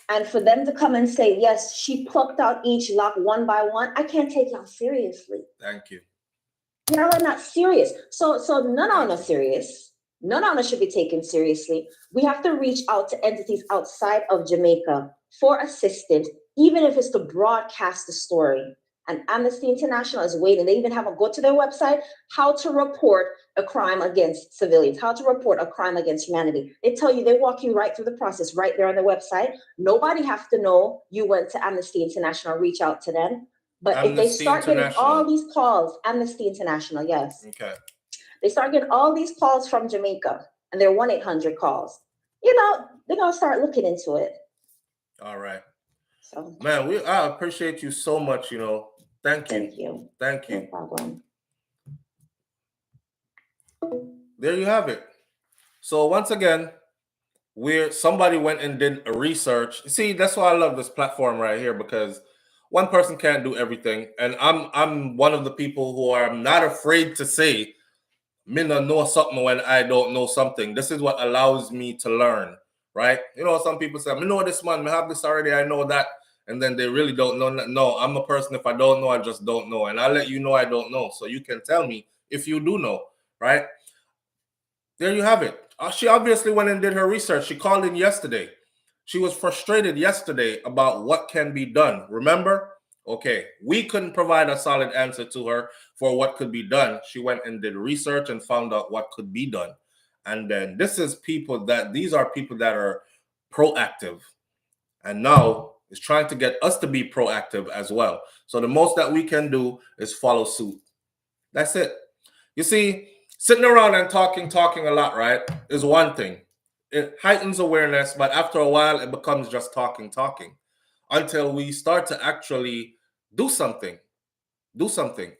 and for them to come and say, yes, she plucked out each lock one by one, I can't take y'all seriously. Thank you. Y'all are not serious. So none of us are serious. None of us should be taken seriously. We have to reach out to entities outside of Jamaica for assistance, even if it's to broadcast the story. And Amnesty International is waiting. They even have a go to their website, how to report a crime against civilians, how to report a crime against humanity. They tell you, they walk you right through the process right there on their website. Nobody has to know you went to Amnesty International, reach out to them. But Amnesty if they start getting all these calls, Amnesty International, yes. Okay. They start getting all these calls from Jamaica, and they're 1-800 calls. You know, they're going to start looking into it. All right. So, man, I appreciate you so much, you know. Thank you. Thank you. No problem. There you have it. So once again, somebody went and did a research. See, that's why I love this platform right here, because one person can't do everything. And I'm one of the people who are not afraid to say, me no know something when I don't know something. This is what allows me to learn, right? You know, some people say, me know this man, I have this already, I know that. And then they really don't know. No, I'm a person, if I don't know, I just don't know. And I'll let you know I don't know. So you can tell me if you do know, right? There you have it. She obviously went and did her research. She called in yesterday. She was frustrated yesterday about what can be done. Remember? Okay, we couldn't provide a solid answer to her for what could be done. She went and did research and found out what could be done. And then these are people that are proactive. And now is trying to get us to be proactive as well. So the most that we can do is follow suit. That's it. You see, sitting around and talking a lot, right, is one thing. It heightens awareness, but after a while, it becomes just talking, until we start to actually do something.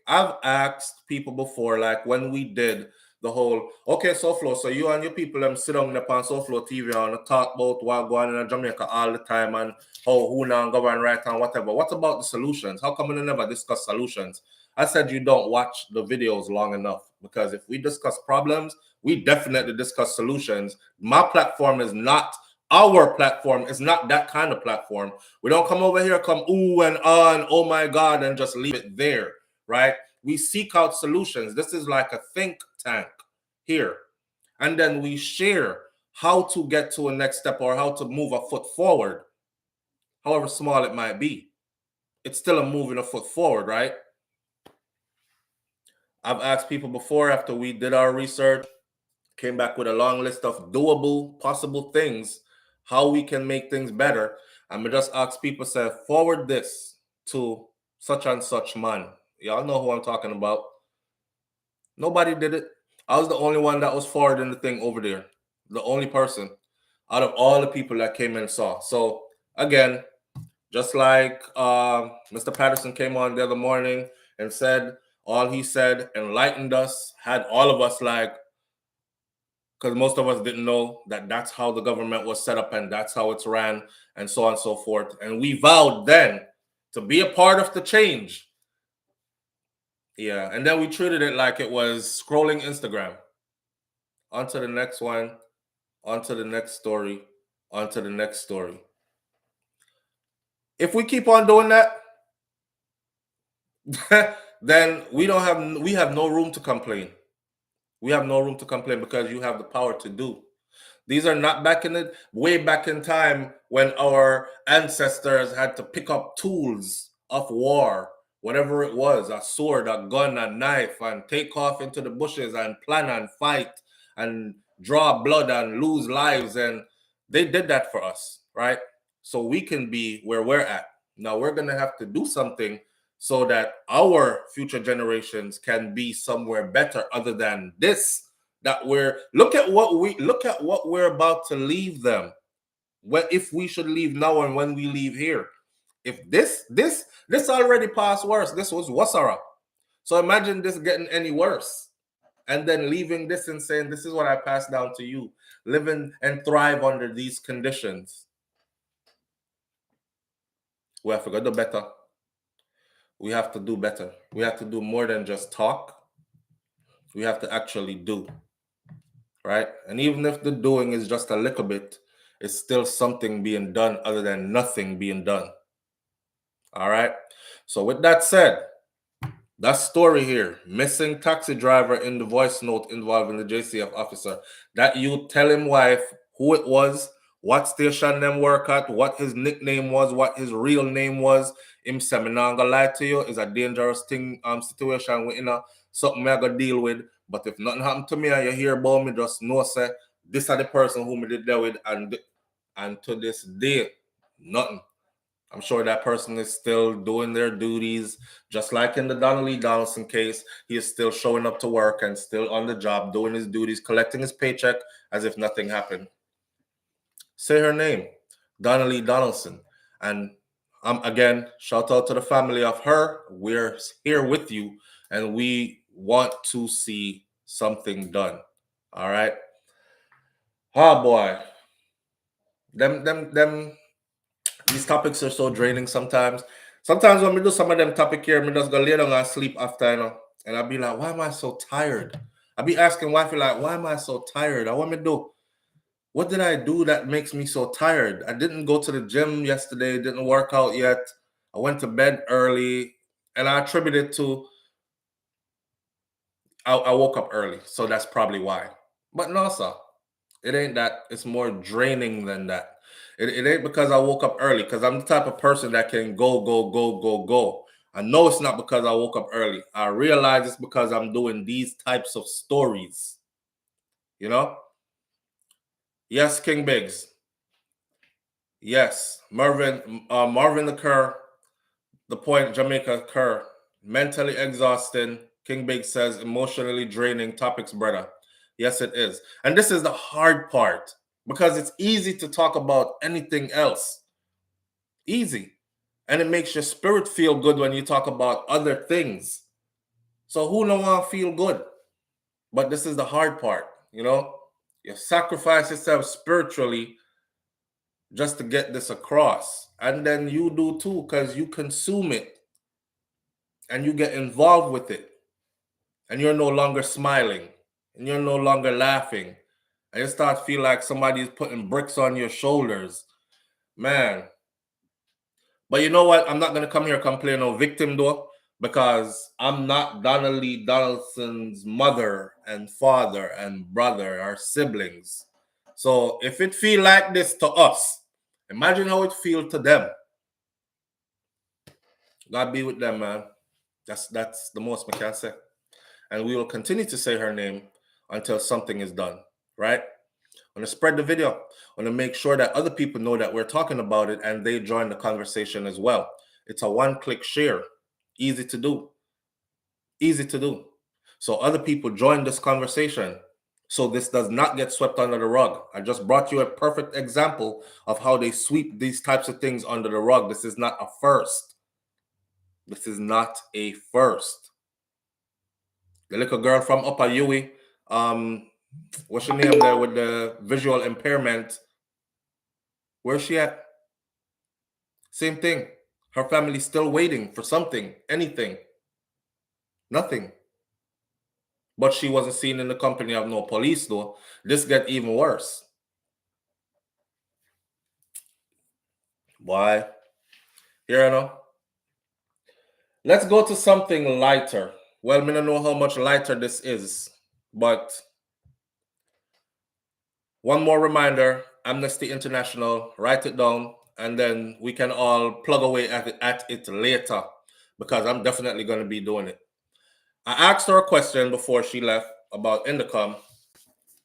I've asked people before, like when we did the whole, okay, SouFLo, so you and your people sit down on SouFLoTV and talk about what going on in Jamaica all the time and who now govern right and whatever. What about the solutions? How come we never discuss solutions? I said you don't watch the videos long enough, because if we discuss problems, we definitely discuss solutions. My platform is not our platform. It's not that kind of platform. We don't come over here, come ooh and oh my God, and just leave it there, right? We seek out solutions. This is like a think tank here. And then we share how to get to a next step or how to move a foot forward. however small it might be. It's still a moving a foot forward, right? I've asked people before after we did our research, came back with a long list of doable, possible things, how we can make things better. And we just ask people, say, forward this to such and such man. Y'all know who I'm talking about. Nobody did it. I was the only one that was forwarding the thing over there. The only person out of all the people that came and saw. So again, just like Mr. Patterson came on the other morning and said, all he said enlightened us, had all of us like, because most of us didn't know that that's how the government was set up and that's how it's ran and so on and so forth. And we vowed then to be a part of the change. Yeah, and then we treated it like it was scrolling Instagram. On to the next one, on to the next story, on to the next story. If we keep on doing that, then we have no room to complain. We have no room to complain because you have the power to do. These are not way back in time when our ancestors had to pick up tools of war, whatever it was, a sword, a gun, a knife, and take off into the bushes and plan and fight and draw blood and lose lives. And they did that for us, right? So we can be where we're at. Now we're going to have to do something so that our future generations can be somewhere better other than this. That look at what we're about to leave them. If we should leave now and when we leave here. If this already passed worse. This was Wasara. So imagine this getting any worse. And then leaving this and saying, this is what I passed down to you. Living and thrive under these conditions. We have to do better. We have to do better. We have to do more than just talk. We have to actually do. Right? And even if the doing is just a little bit, it's still something being done other than nothing being done. All right? So with that said, that story here, missing taxi driver in the voice note involving the JCF officer, that you tell him wife who it was, what station them work at, what his nickname was, what his real name was. Him say, me not gonna lie to you, is a dangerous thing, situation we something I gotta deal with. But if nothing happened to me and you hear about me, just know, say, this is the person who me did that with, and to this day, nothing. I'm sure that person is still doing their duties, just like in the Donna Lee Donaldson case. He is still showing up to work and still on the job, doing his duties, collecting his paycheck as if nothing happened. Say her name, Donna Lee Donaldson. And again, shout out to the family of her. We're here with you, and we want to see something done. All right. Oh boy. These topics are so draining sometimes. Sometimes when we do some of them topic here, me just go lay down and sleep after, and I'll be like, why am I so tired? I'll be asking wifey, like, why am I so tired? I want me to do. What did I do that makes me so tired? I didn't go to the gym yesterday, didn't work out yet. I went to bed early, and I attribute it to I woke up early, so that's probably why. But no, sir. It ain't that. It's more draining than that. It ain't because I woke up early, because I'm the type of person that can go. I know it's not because I woke up early. I realize it's because I'm doing these types of stories. You know? Yes, King Biggs. Yes, Marvin the Kerr, the point, Jamaica Kerr. Mentally exhausting. King Biggs says emotionally draining topics, brother. Yes, it is. And this is the hard part, because it's easy to talk about anything else. Easy. And it makes your spirit feel good when you talk about other things. So who don't want to feel good? But this is the hard part, You sacrifice yourself spiritually just to get this across. And then you do too, because you consume it and you get involved with it. And you're no longer smiling. And you're no longer laughing. And you start to feel like somebody's putting bricks on your shoulders. Man. But you know what? I'm not going to come here complain no victim though, because I'm not Donna Lee Donaldson's mother and father and brother or siblings. So if it feel like this to us, imagine how it feel to them. God be with them, man. That's the most I can say. And we will continue to say her name until something is done, right? I want to spread the video. I want to make sure that other people know that we're talking about it and they join the conversation as well. It's a one-click share. Easy to do. Easy to do. So other people join this conversation so this does not get swept under the rug. I just brought you a perfect example of how they sweep these types of things under the rug. This is not a first. This is not a first. The little girl from Upper Yui, what's her name there with the visual impairment? Where's she at? Same thing. Her family's still waiting for something, anything. Nothing. But she wasn't seen in the company of no police, though. This get even worse. Why? Here, I know. Let's go to something lighter. Well, I don't know how much lighter this is, but one more reminder, Amnesty International, write it down, and then we can all plug away at it later, because I'm definitely going to be doing it. I asked her a question before she left about Indicom,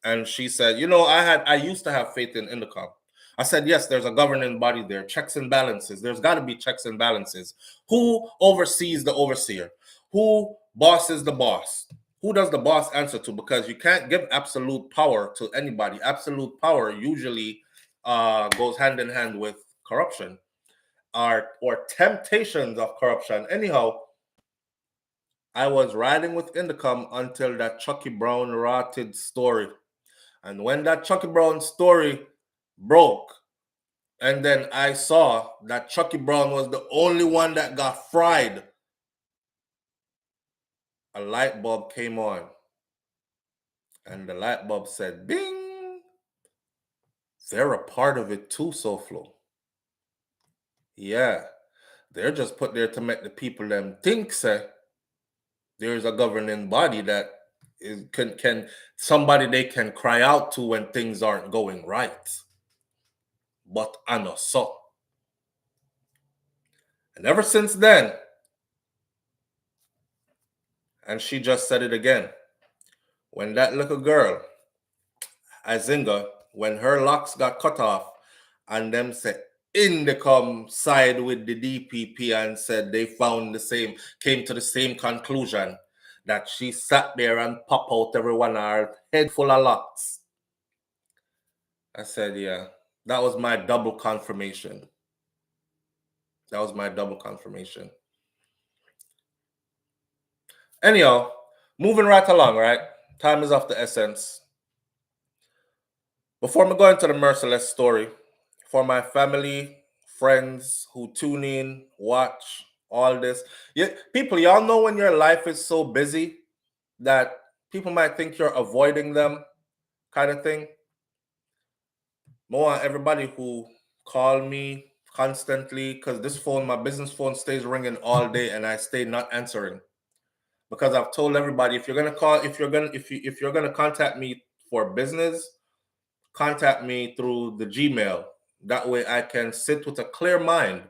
and she said, you know, I used to have faith in Indicom. I said, yes, there's a governing body there, checks and balances. There's got to be checks and balances. Who oversees the overseer? Who bosses the boss? Who does the boss answer to? Because you can't give absolute power to anybody. Absolute power usually goes hand in hand with corruption or temptations of corruption. Anyhow, I was riding with Indicom until that Chucky Brown rotted story. And when that Chucky Brown story broke, and then I saw that Chucky Brown was the only one that got fried, a light bulb came on. And the light bulb said, bing! They're a part of it too, SouFLo. Yeah, they're just put there to make the people them think, say, there's a governing body that can somebody they can cry out to when things aren't going right. But I know so. And ever since then, and she just said it again, when that little girl, Azinga, when her locks got cut off, and them said Indicom side with the DPP and said they came to the same conclusion, that she sat there and pop out everyone her head full of locks. I said, yeah, that was my double confirmation. That was my double confirmation. Anyhow, moving right along, right? Time is of the essence. Before we go into the Merciless story, for my family, friends who tune in, watch all this, yeah, people, y'all know when your life is so busy that people might think you're avoiding them, kind of thing. I want everybody who call me constantly, because this phone, my business phone, stays ringing all day, and I stay not answering. Because I've told everybody, if you're gonna contact me for business, contact me through the Gmail. That way I can sit with a clear mind.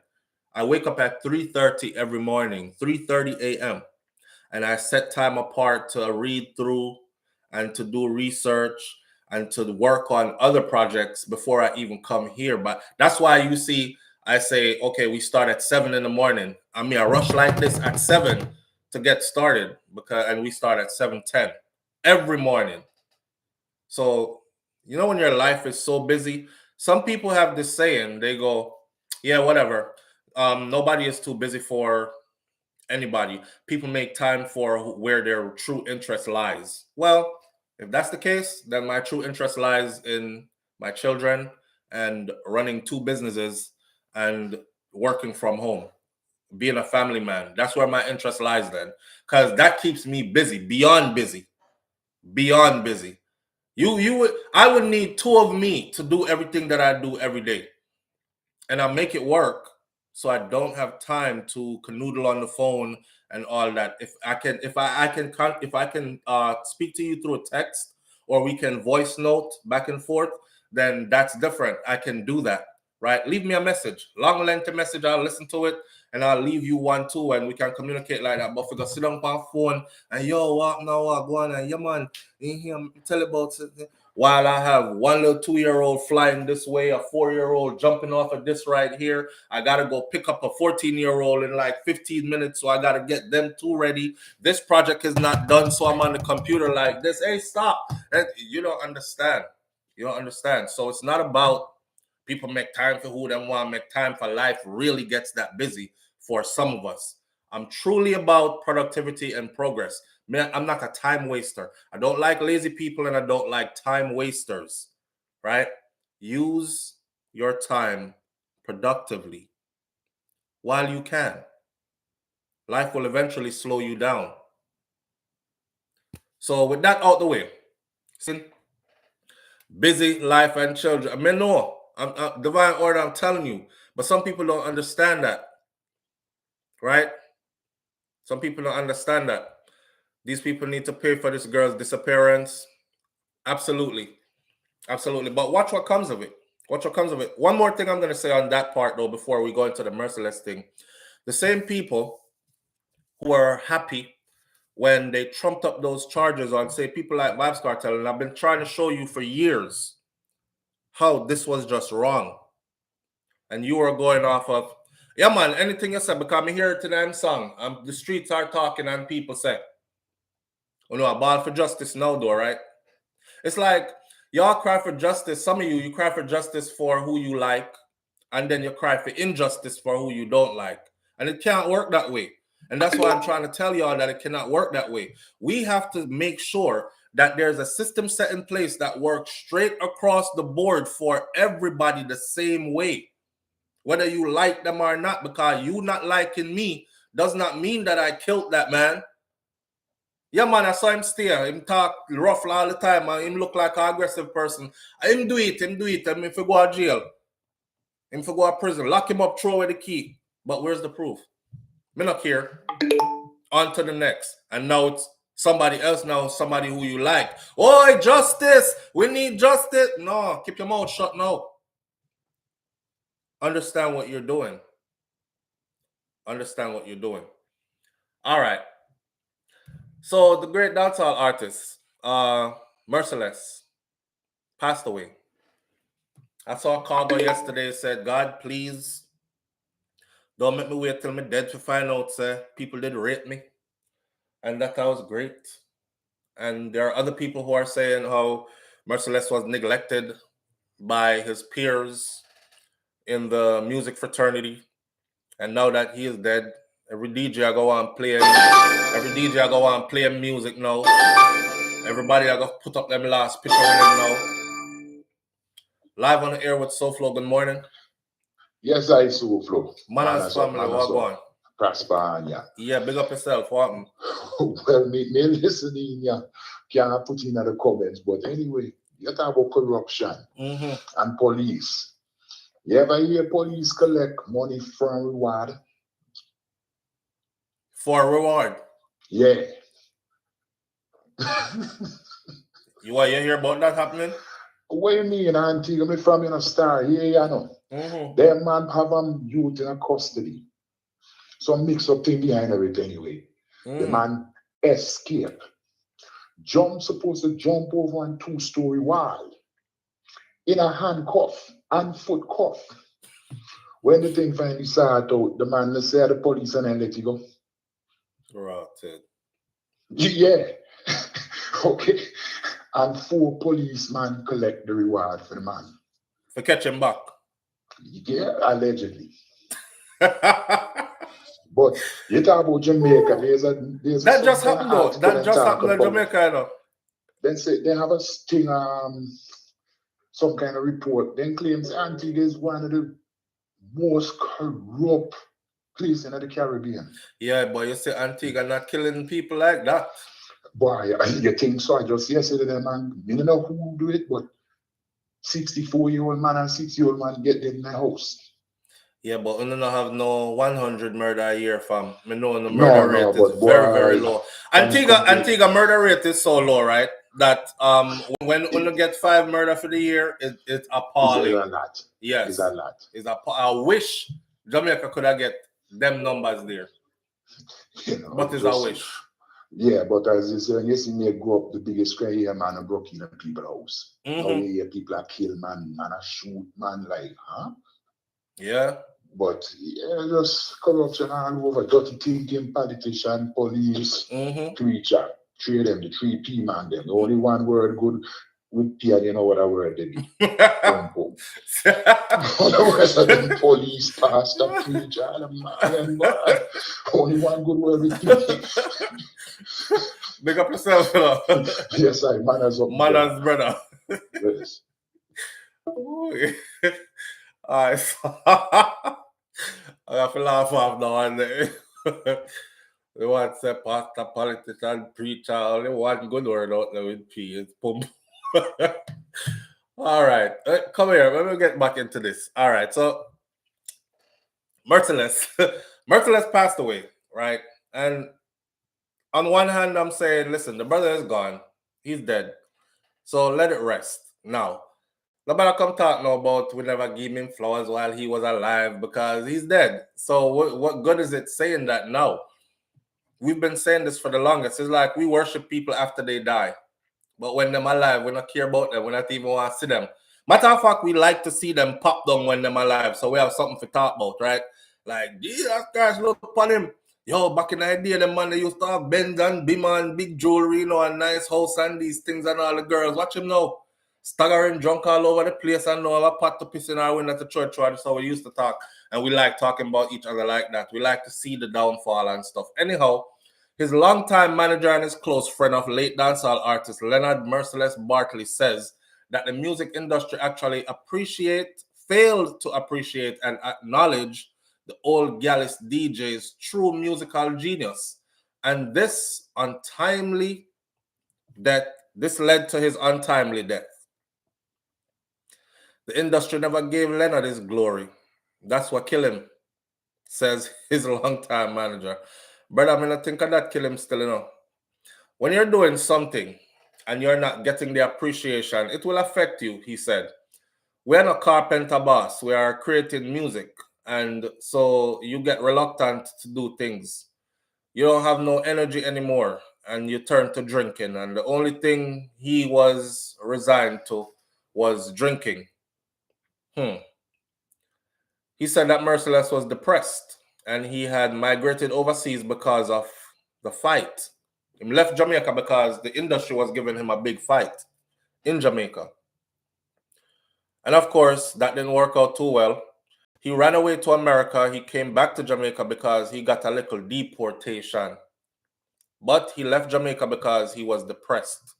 I wake up at 3:30 every morning, 3:30 a.m. And I set time apart to read through and to do research and to work on other projects before I even come here. But that's why you see I say, okay, we start at 7 in the morning. I mean, I rush like this at 7 to get started, and we start at 7:10 every morning. So, you know, when your life is so busy, some people have this saying, they go, yeah, whatever. Nobody is too busy for anybody. People make time for where their true interest lies. Well, if that's the case, then my true interest lies in my children and running 2 businesses and working from home, being a family man. That's where my interest lies then, because that keeps me busy, beyond busy. I would need 2 of me to do everything that I do every day, and I make it work. So I don't have time to canoodle on the phone and all that. If I can speak to you through a text, or we can voice note back and forth, then that's different. I can do that. right? Leave me a message, long length message. I'll listen to it and I'll leave you one too, and we can communicate like that. But if we go sit down on phone and yo, what now, what go on, and yeah, man, in here, tell about it. While I have one little 2-year-old flying this way, a 4-year-old jumping off of this right here, I gotta go pick up a 14-year-old in like 15 minutes, so I gotta get them two ready. This project is not done, so I'm on the computer like this. Hey, stop! And you don't understand. You don't understand. So it's not about people make time for who they want, make time for life really gets that busy for some of us. I'm truly about productivity and progress. Man, I'm not a time waster. I don't like lazy people and I don't like time wasters, right? Use your time productively while you can. Life will eventually slow you down. So with that out the way, busy life and children. I mean, no, I'm divine order, I'm telling you. But some people don't understand that, right? Some people don't understand that. These people need to pay for this girl's disappearance. Absolutely. Absolutely. But watch what comes of it. Watch what comes of it. One more thing I'm going to say on that part, though, before we go into the Merciless thing. The same people who are happy when they trumped up those charges on, say, people like Vybz Kartel, and I've been trying to show you for years how this was just wrong. And you are going off of, yeah, man, anything you said, because I hear it to them song. The streets are talking and people say, oh no, I ball for justice now, though, right? It's like, y'all cry for justice. Some of you cry for justice for who you like, and then you cry for injustice for who you don't like. And it can't work that way. And that's why I'm trying to tell y'all that it cannot work that way. We have to make sure that there's a system set in place that works straight across the board for everybody the same way. Whether you like them or not, because you not liking me does not mean that I killed that man. Yeah, man, I saw him stay. Him talk rough all the time. And him look like an aggressive person. Him do it. I mean, if you go to jail, him if you go to prison, lock him up, throw away the key. But where's the proof? Me not care. On to the next. And now it's somebody else now, somebody who you like. Oh, justice. We need justice. No, keep your mouth shut now. Understand what you're doing. Understand what you're doing. All right. So the great dancehall artist, Merciless, passed away. I saw Khago yesterday, said, God, please don't make me wait till I'm dead to find out, say, people did rape me. And that was great. And there are other people who are saying how Merciless was neglected by his peers in the music fraternity. And now that he is dead, every DJ I go on playing music now. Everybody I go put up them last picture with him now. Live on the air with SouFLo. Good morning. Yes, I SouFLo. Manners family, what going? Prosper, yeah. Yeah, big up yourself. What happened? Well, me listening, yeah, can't put in the comments, but anyway, you talk about corruption and police. You ever hear police collect money from reward? For reward? Yeah. You hear about that happening? What you mean, Auntie? I'm from in a star here, you know. Them man have youth in a custody. Some mix up thing behind it anyway. The man escape. Supposed to jump over a 2-story wall in a handcuff and foot cuff. When the thing finally started out, the man said the police and then let you go. Rotted. Yeah. Okay. And 4 policemen collect the reward for the man. For catch him back. Yeah, allegedly. But you talk about Jamaica, there's that just happened though. That just happened in Jamaica, you know. Then say they have a sting, some kind of report. Then claims Antigua is one of the most corrupt places in the Caribbean. Yeah, but you say Antigua not killing people like that. Boy, you think so? I just yesterday, man, you don't know who do it, but 64-year-old man and 60-year-old man get them in the house. Yeah, but we don't have no 100 murder a year, fam. I know the murder rate is very, very low. Antigua murder rate is so low, right? that when you get 5 murder for the year, it's appalling. It's a lot. Yes, It's a lot. I wish Jamaica could have get them numbers there. You know, But it's a wish. Yeah, but as you say, when you see me grow up, the biggest crime here, man, I broke in people's house. Now you hear people are kill, man, I shoot, man, like, huh? Yeah. But yeah, just corruption all over, dirty thinking, politician, police, preacher, three of them, the 3P man, them. The only one word good with P, you know what a word they be. All the rest of them, police, pastor, preacher, man, only one good word with P. Big up yourself, fellow. Yes, I manners up. Manners, brother. Yes. Alright, so I have to laugh off now and then. We want to say pastor, politician, preacher, only one good word out there with P. It's pump. All right, come here. Let me get back into this. All right, so Merciless passed away, right? And on one hand, I'm saying, listen, the brother is gone. He's dead. So let it rest. Now, nobody come talk now about we never gave him flowers while he was alive because he's dead. So what good is it saying that now? We've been saying this for the longest. It's like we worship people after they die. But when they're alive, we don't care about them. We don't even want to see them. Matter of fact, we like to see them pop down when they're alive. So we have something to talk about, right? Like, Jesus Christ, look upon him. Yo, back in the day, the man they used to have Benz and Beamer and big jewelry, you know, a nice house and these things and all the girls. Watch him now. Staggering drunk all over the place and now have a pot to piss in our window at the church. That's how we used to talk. And we like talking about each other like that. We like to see the downfall and stuff. Anyhow, his longtime manager and his close friend of late dancehall artist Leonard Merciless Barkley says that the music industry actually failed to appreciate and acknowledge the old Gallus DJ's true musical genius. And this led to his untimely death. The industry never gave Leonard his glory. That's what killed him, says his longtime manager. Brother, I mean, I think of that kill him still, you know. When you're doing something and you're not getting the appreciation, it will affect you, he said. We're not carpenter boss. We are creating music. And so you get reluctant to do things. You don't have no energy anymore. And you turn to drinking. And the only thing he was resigned to was drinking. He said that Merciless was depressed. And he had migrated overseas because of the fight. He left Jamaica because the industry was giving him a big fight in Jamaica. And of course, that didn't work out too well. He ran away to America. He came back to Jamaica because he got a little deportation. But he left Jamaica because he was depressed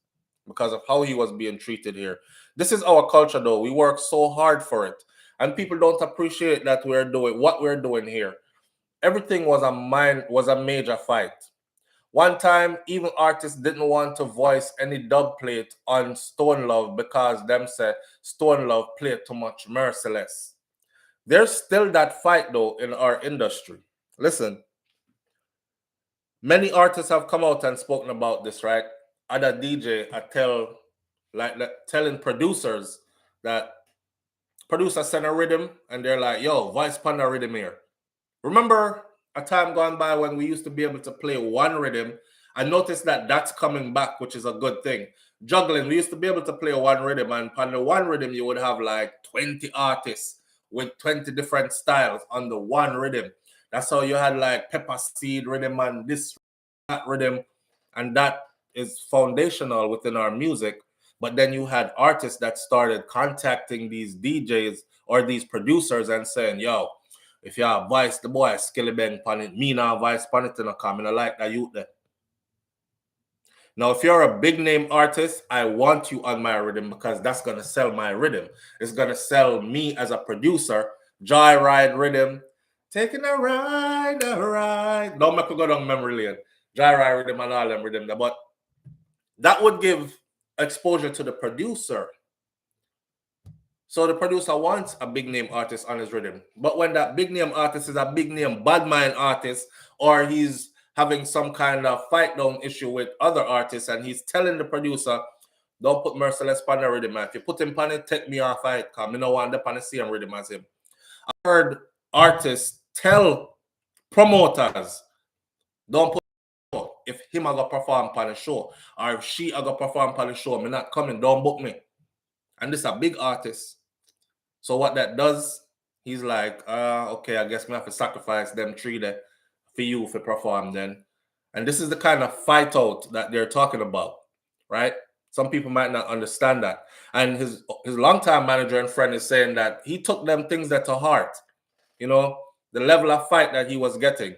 because of how he was being treated here. This is our culture, though. We work so hard for it. And people don't appreciate that we're doing what we're doing here. Everything was a major fight. One time, even artists didn't want to voice any dub plate on Stone Love because them said Stone Love played too much Merciless. There's still that fight, though, in our industry. Listen, many artists have come out and spoken about this, right? Other DJ are telling producers that producers send a rhythm and they're like, yo, voice pan a rhythm here. Remember a time gone by when we used to be able to play one rhythm? I noticed that that's coming back, which is a good thing. Juggling, we used to be able to play one rhythm, and on the one rhythm, you would have like 20 artists with 20 different styles on the one rhythm. That's how you had like Pepper Seed rhythm and that rhythm, and that is foundational within our music. But then you had artists that started contacting these DJs or these producers and saying, yo, if you have voice the boy, skilly bang pan it, me now voice pan it in a comment. I like that youth there. Now, if you're a big name artist, I want you on my rhythm because that's going to sell my rhythm. It's going to sell me as a producer. Joyride rhythm. Taking a ride. Don't make me go down memory lane. Joyride rhythm and all them rhythm. But that would give exposure to the producer. So the producer wants a big name artist on his rhythm. But when that big name artist is a big name bad mind artist, or he's having some kind of fight down issue with other artists and he's telling the producer, Don't put Merciless on the rhythm. If you put him on it, take me off it. Because I don't want the on the same rhythm as him. I heard artists tell promoters, don't put if him I go perform on the show, or if she I go perform on the show, me not coming, don't book me. And this is a big artist. So what that does, he's like, okay, I guess me have to sacrifice them three there for you to perform then. And this is the kind of fight out that they're talking about, right? Some people might not understand that. And his longtime manager and friend is saying that he took them things that to heart. You know, the level of fight that he was getting.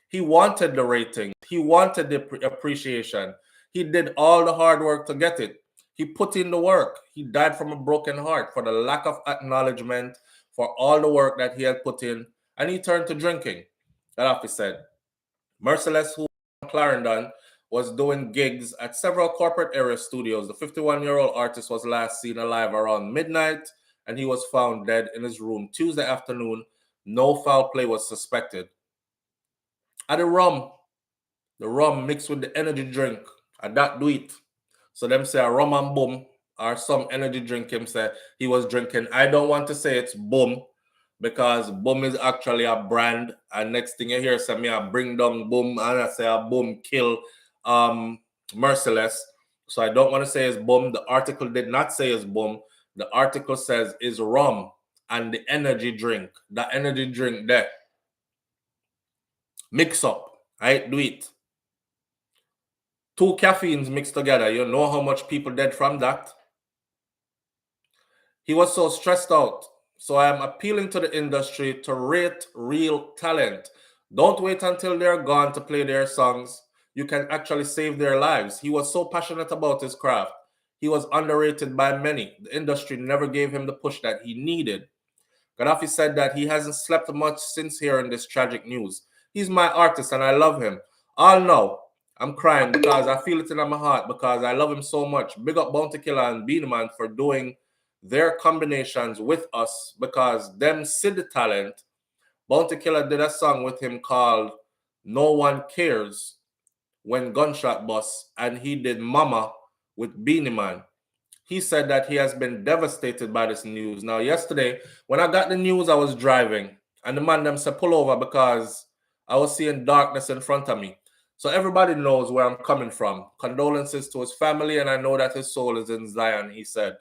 He wanted the rating. He wanted the appreciation. He did all the hard work to get it. He put in the work. He died from a broken heart for the lack of acknowledgement, for all the work that he had put in, and he turned to drinking. That off he said. Merciless, who Clarendon, was doing gigs at several corporate area studios. The 51-year-old artist was last seen alive around midnight, and he was found dead in his room Tuesday afternoon. No foul play was suspected. And the rum mixed with the energy drink, and that do it. So them say a rum and boom, or some energy drink him say he was drinking. I don't want to say it's boom, because boom is actually a brand. And next thing you hear, say me I bring down boom, and I say a boom kill Merciless. So I don't want to say it's boom. The article did not say it's boom. The article says is rum and the energy drink. The energy drink there. Mix up, right? Do it. 2 caffeines mixed together. You know how much people dead from that? He was so stressed out. So I am appealing to the industry to rate real talent. Don't wait until they're gone to play their songs. You can actually save their lives. He was so passionate about his craft. He was underrated by many. The industry never gave him the push that he needed. Gaddafi said that he hasn't slept much since hearing this tragic news. He's my artist and I love him. All know I'm crying because I feel it in my heart because I love him so much. Big up Bounty Killer and Beenie Man for doing their combinations with us because them see the talent. Bounty Killer did a song with him called No One Cares when Gunshot Bust, and he did Mama with Beenie Man. He said that he has been devastated by this news. Now, yesterday, when I got the news, I was driving, and the man them said pull over because I was seeing darkness in front of me. So everybody knows where I'm coming from. Condolences to his family, and I know that his soul is in Zion, he said.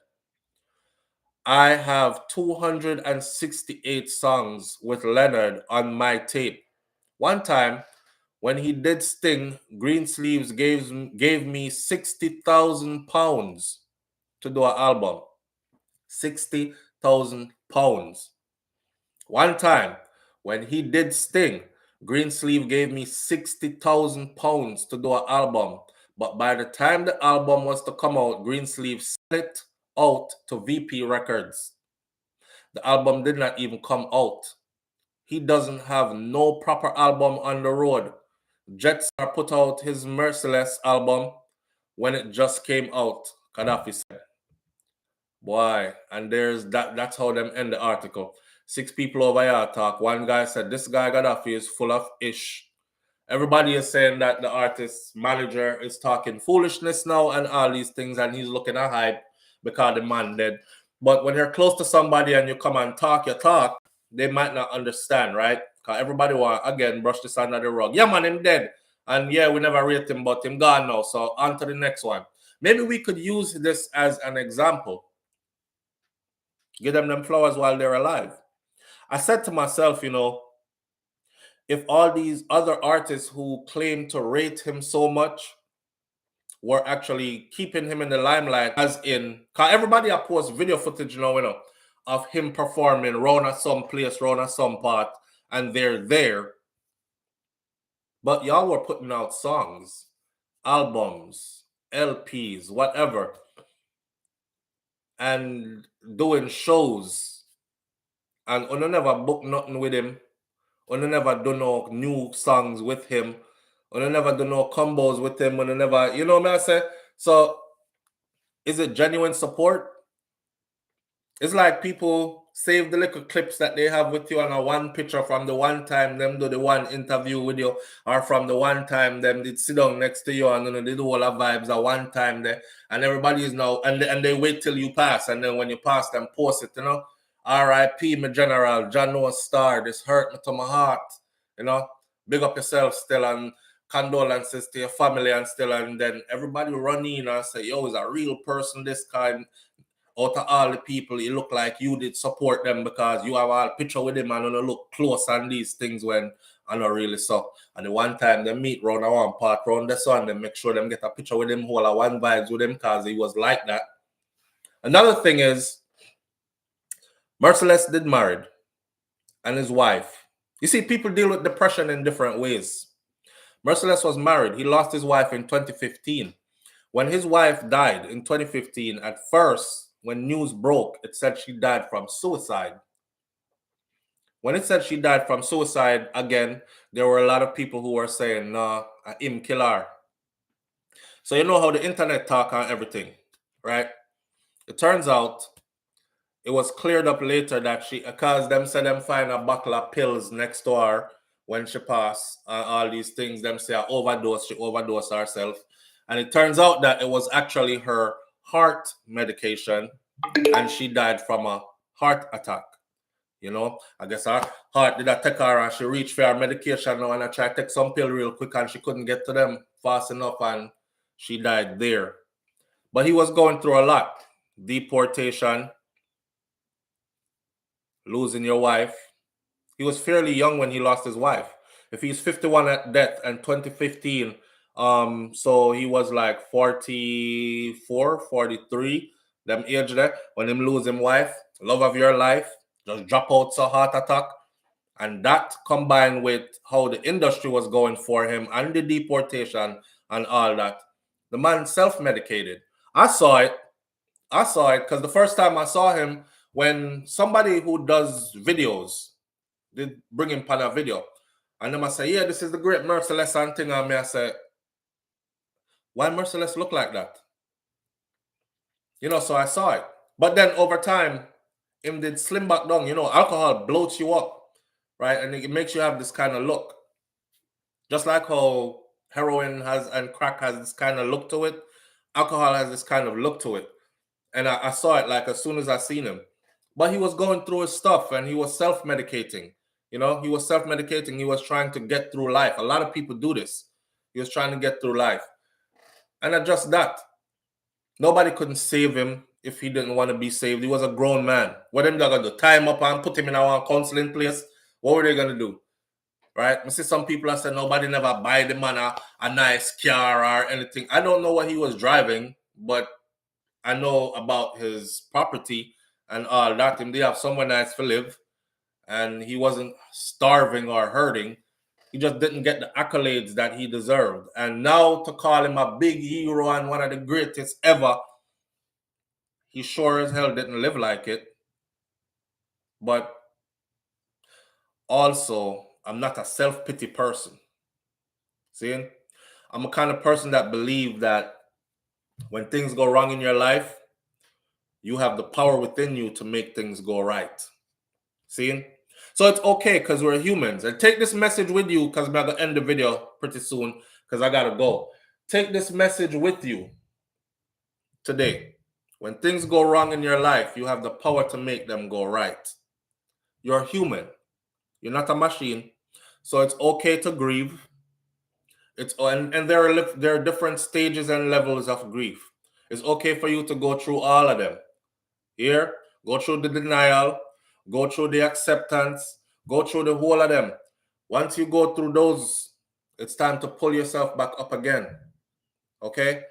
I have 268 songs with Leonard on my tape. One time, when he did Sting, Greensleeves gave me 60,000 pounds to do an album. 60,000 pounds. One time, when he did Sting, Greensleeve gave me 60,000 pounds to do an album. But by the time the album was to come out, Greensleeve sent it out to VP Records. The album did not even come out. He doesn't have no proper album on the road. Jetstar put out his Merciless album when it just came out, Gaddafi said. Boy, and there's that's how them end the article. 6 people over here talk. One guy said, this guy Gaddafi is full of ish. Everybody is saying that the artist's manager is talking foolishness now and all these things, and he's looking at hype because the man dead. But when you're close to somebody and you come and talk your talk, they might not understand, right? Because everybody want, again, brush this under the rug. Yeah, man, him dead. And yeah, we never rate him, but him gone now. So on to the next one. Maybe we could use this as an example. Give them flowers while they're alive. I said to myself, you know, if all these other artists who claim to rate him so much were actually keeping him in the limelight, as in, because everybody I post video footage now, you know, of him performing round at some place, round at some part, and they're there. But y'all were putting out songs, albums, LPs, whatever, and doing shows. And I never book nothing with him. I never do no new songs with him. I never do no combos with him. I never, you know what I say? So, is it genuine support? It's like people save the little clips that they have with you on a one picture from the one time them do the one interview with you, or from the one time them did sit down next to you and they do all the vibes at one time there, and everybody is now, and they wait till you pass, and then when you pass them post it, R.I.P. my general, John Noah Star, this hurt me to my heart, big up yourself still, and condolences to your family and still, and then everybody run in and say, yo, is a real person this kind. Out of all the people, it look like you did support them because you have a picture with them and you look close on these things when I not really so. And the one time they meet round a one part round the sun, they make sure them get a picture with them, whole a one vibes with him because he was like that. Another thing is, Merciless did married and his wife. You see, people deal with depression in different ways. Merciless was married. He lost his wife in 2015. When his wife died in 2015, at first, when news broke, it said she died from suicide. When it said she died from suicide, again, there were a lot of people who were saying, nah, him kill her. So you know how the internet talk on everything, right? It turns out it was cleared up later that because them said them find a bottle of pills next to her when she passed, all these things, them say she overdosed herself. And it turns out that it was actually her heart medication, and she died from a heart attack. I guess her heart did attack her and she reached for her medication now, and I tried to take some pill real quick and she couldn't get to them fast enough and she died there. But he was going through a lot. Deportation, losing your wife. He was fairly young when he lost his wife. If he's 51 at death and 2015, so he was like 44, 43, them age there, when him lose him wife, love of your life, just drop out so heart attack. And that combined with how the industry was going for him and the deportation and all that, the man self-medicated. I saw it because the first time I saw him, when somebody who does videos did bring him on a video, and them I say, yeah, this is the great Merciless and thing, and me I say, why Merciless look like that? So I saw it. But then over time, him did slim back down. Alcohol bloats you up, right? And it makes you have this kind of look. Just like how heroin has and crack has this kind of look to it, alcohol has this kind of look to it. And I saw it like as soon as I seen him. But he was going through his stuff and he was self-medicating. He was self-medicating. He was trying to get through life. A lot of people do this. He was trying to get through life. And not just that. Nobody couldn't save him if he didn't want to be saved. He was a grown man. What them going to do? Tie him up and put him in our counseling place? What were they going to do? Right? I see some people that say nobody never buy the man a nice car or anything. I don't know what he was driving, but I know about his property and all that. And they have somewhere nice to live. And he wasn't starving or hurting. He just didn't get the accolades that he deserved. And now to call him a big hero and one of the greatest ever, he sure as hell didn't live like it. But also, I'm not a self-pity person. See? I'm a kind of person that believes that when things go wrong in your life, you have the power within you to make things go right. See? So it's okay because we're humans. And take this message with you because I'm going to end the video pretty soon because I got to go. Take this message with you today. When things go wrong in your life, you have the power to make them go right. You're human. You're not a machine. So it's okay to grieve. And there are different stages and levels of grief. It's okay for you to go through all of them. Here, go through the denial, go through the acceptance, go through the whole of them. Once you go through those, it's time to pull yourself back up again. Okay?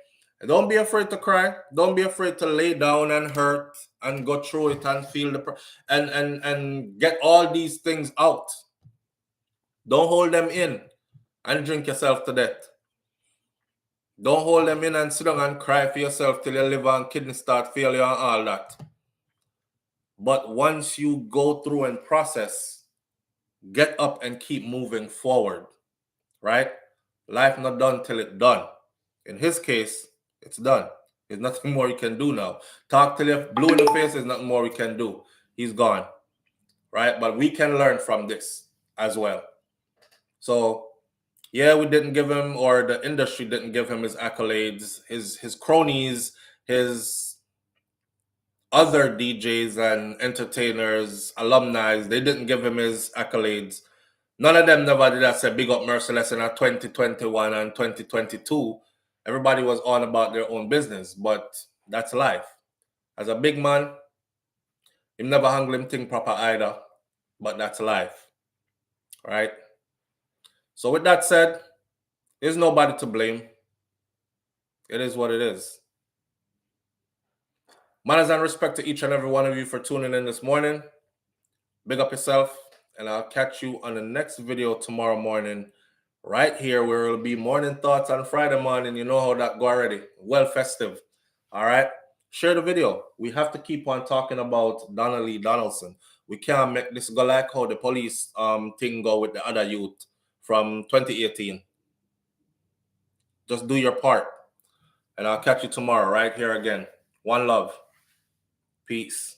And don't be afraid to cry. Don't be afraid to lay down and hurt and go through it and feel and get all these things out. Don't hold them in and drink yourself to death. Don't hold them in and sit down and cry for yourself till your liver and kidney start failure and all that. But once you go through and process, get up and keep moving forward, right? Life not done till it's done. In his case, it's done. There's nothing more you can do now. Talk till you're blue in the face, there's nothing more we can do. He's gone. right? But we can learn from this as well. So yeah, we didn't give him, or the industry didn't give him his accolades, his cronies, his other DJs and entertainers, alumni, they didn't give him his accolades. None of them never did I say big up Merciless in 2021 and 2022. Everybody was on about their own business, but that's life. As a big man, him never handle him thing proper either, but that's life, right? So with that said, there's nobody to blame. It is what it is. Manners and respect to each and every one of you for tuning in this morning. Big up yourself, and I'll catch you on the next video tomorrow morning, right here, where it'll be morning thoughts on Friday morning. You know how that go already. Well festive. All right. Share the video. We have to keep on talking about Donna Lee Donaldson. We can't make this go like how the police thing go with the other youth from 2018. Just do your part. And I'll catch you tomorrow right here again. One love. Peace.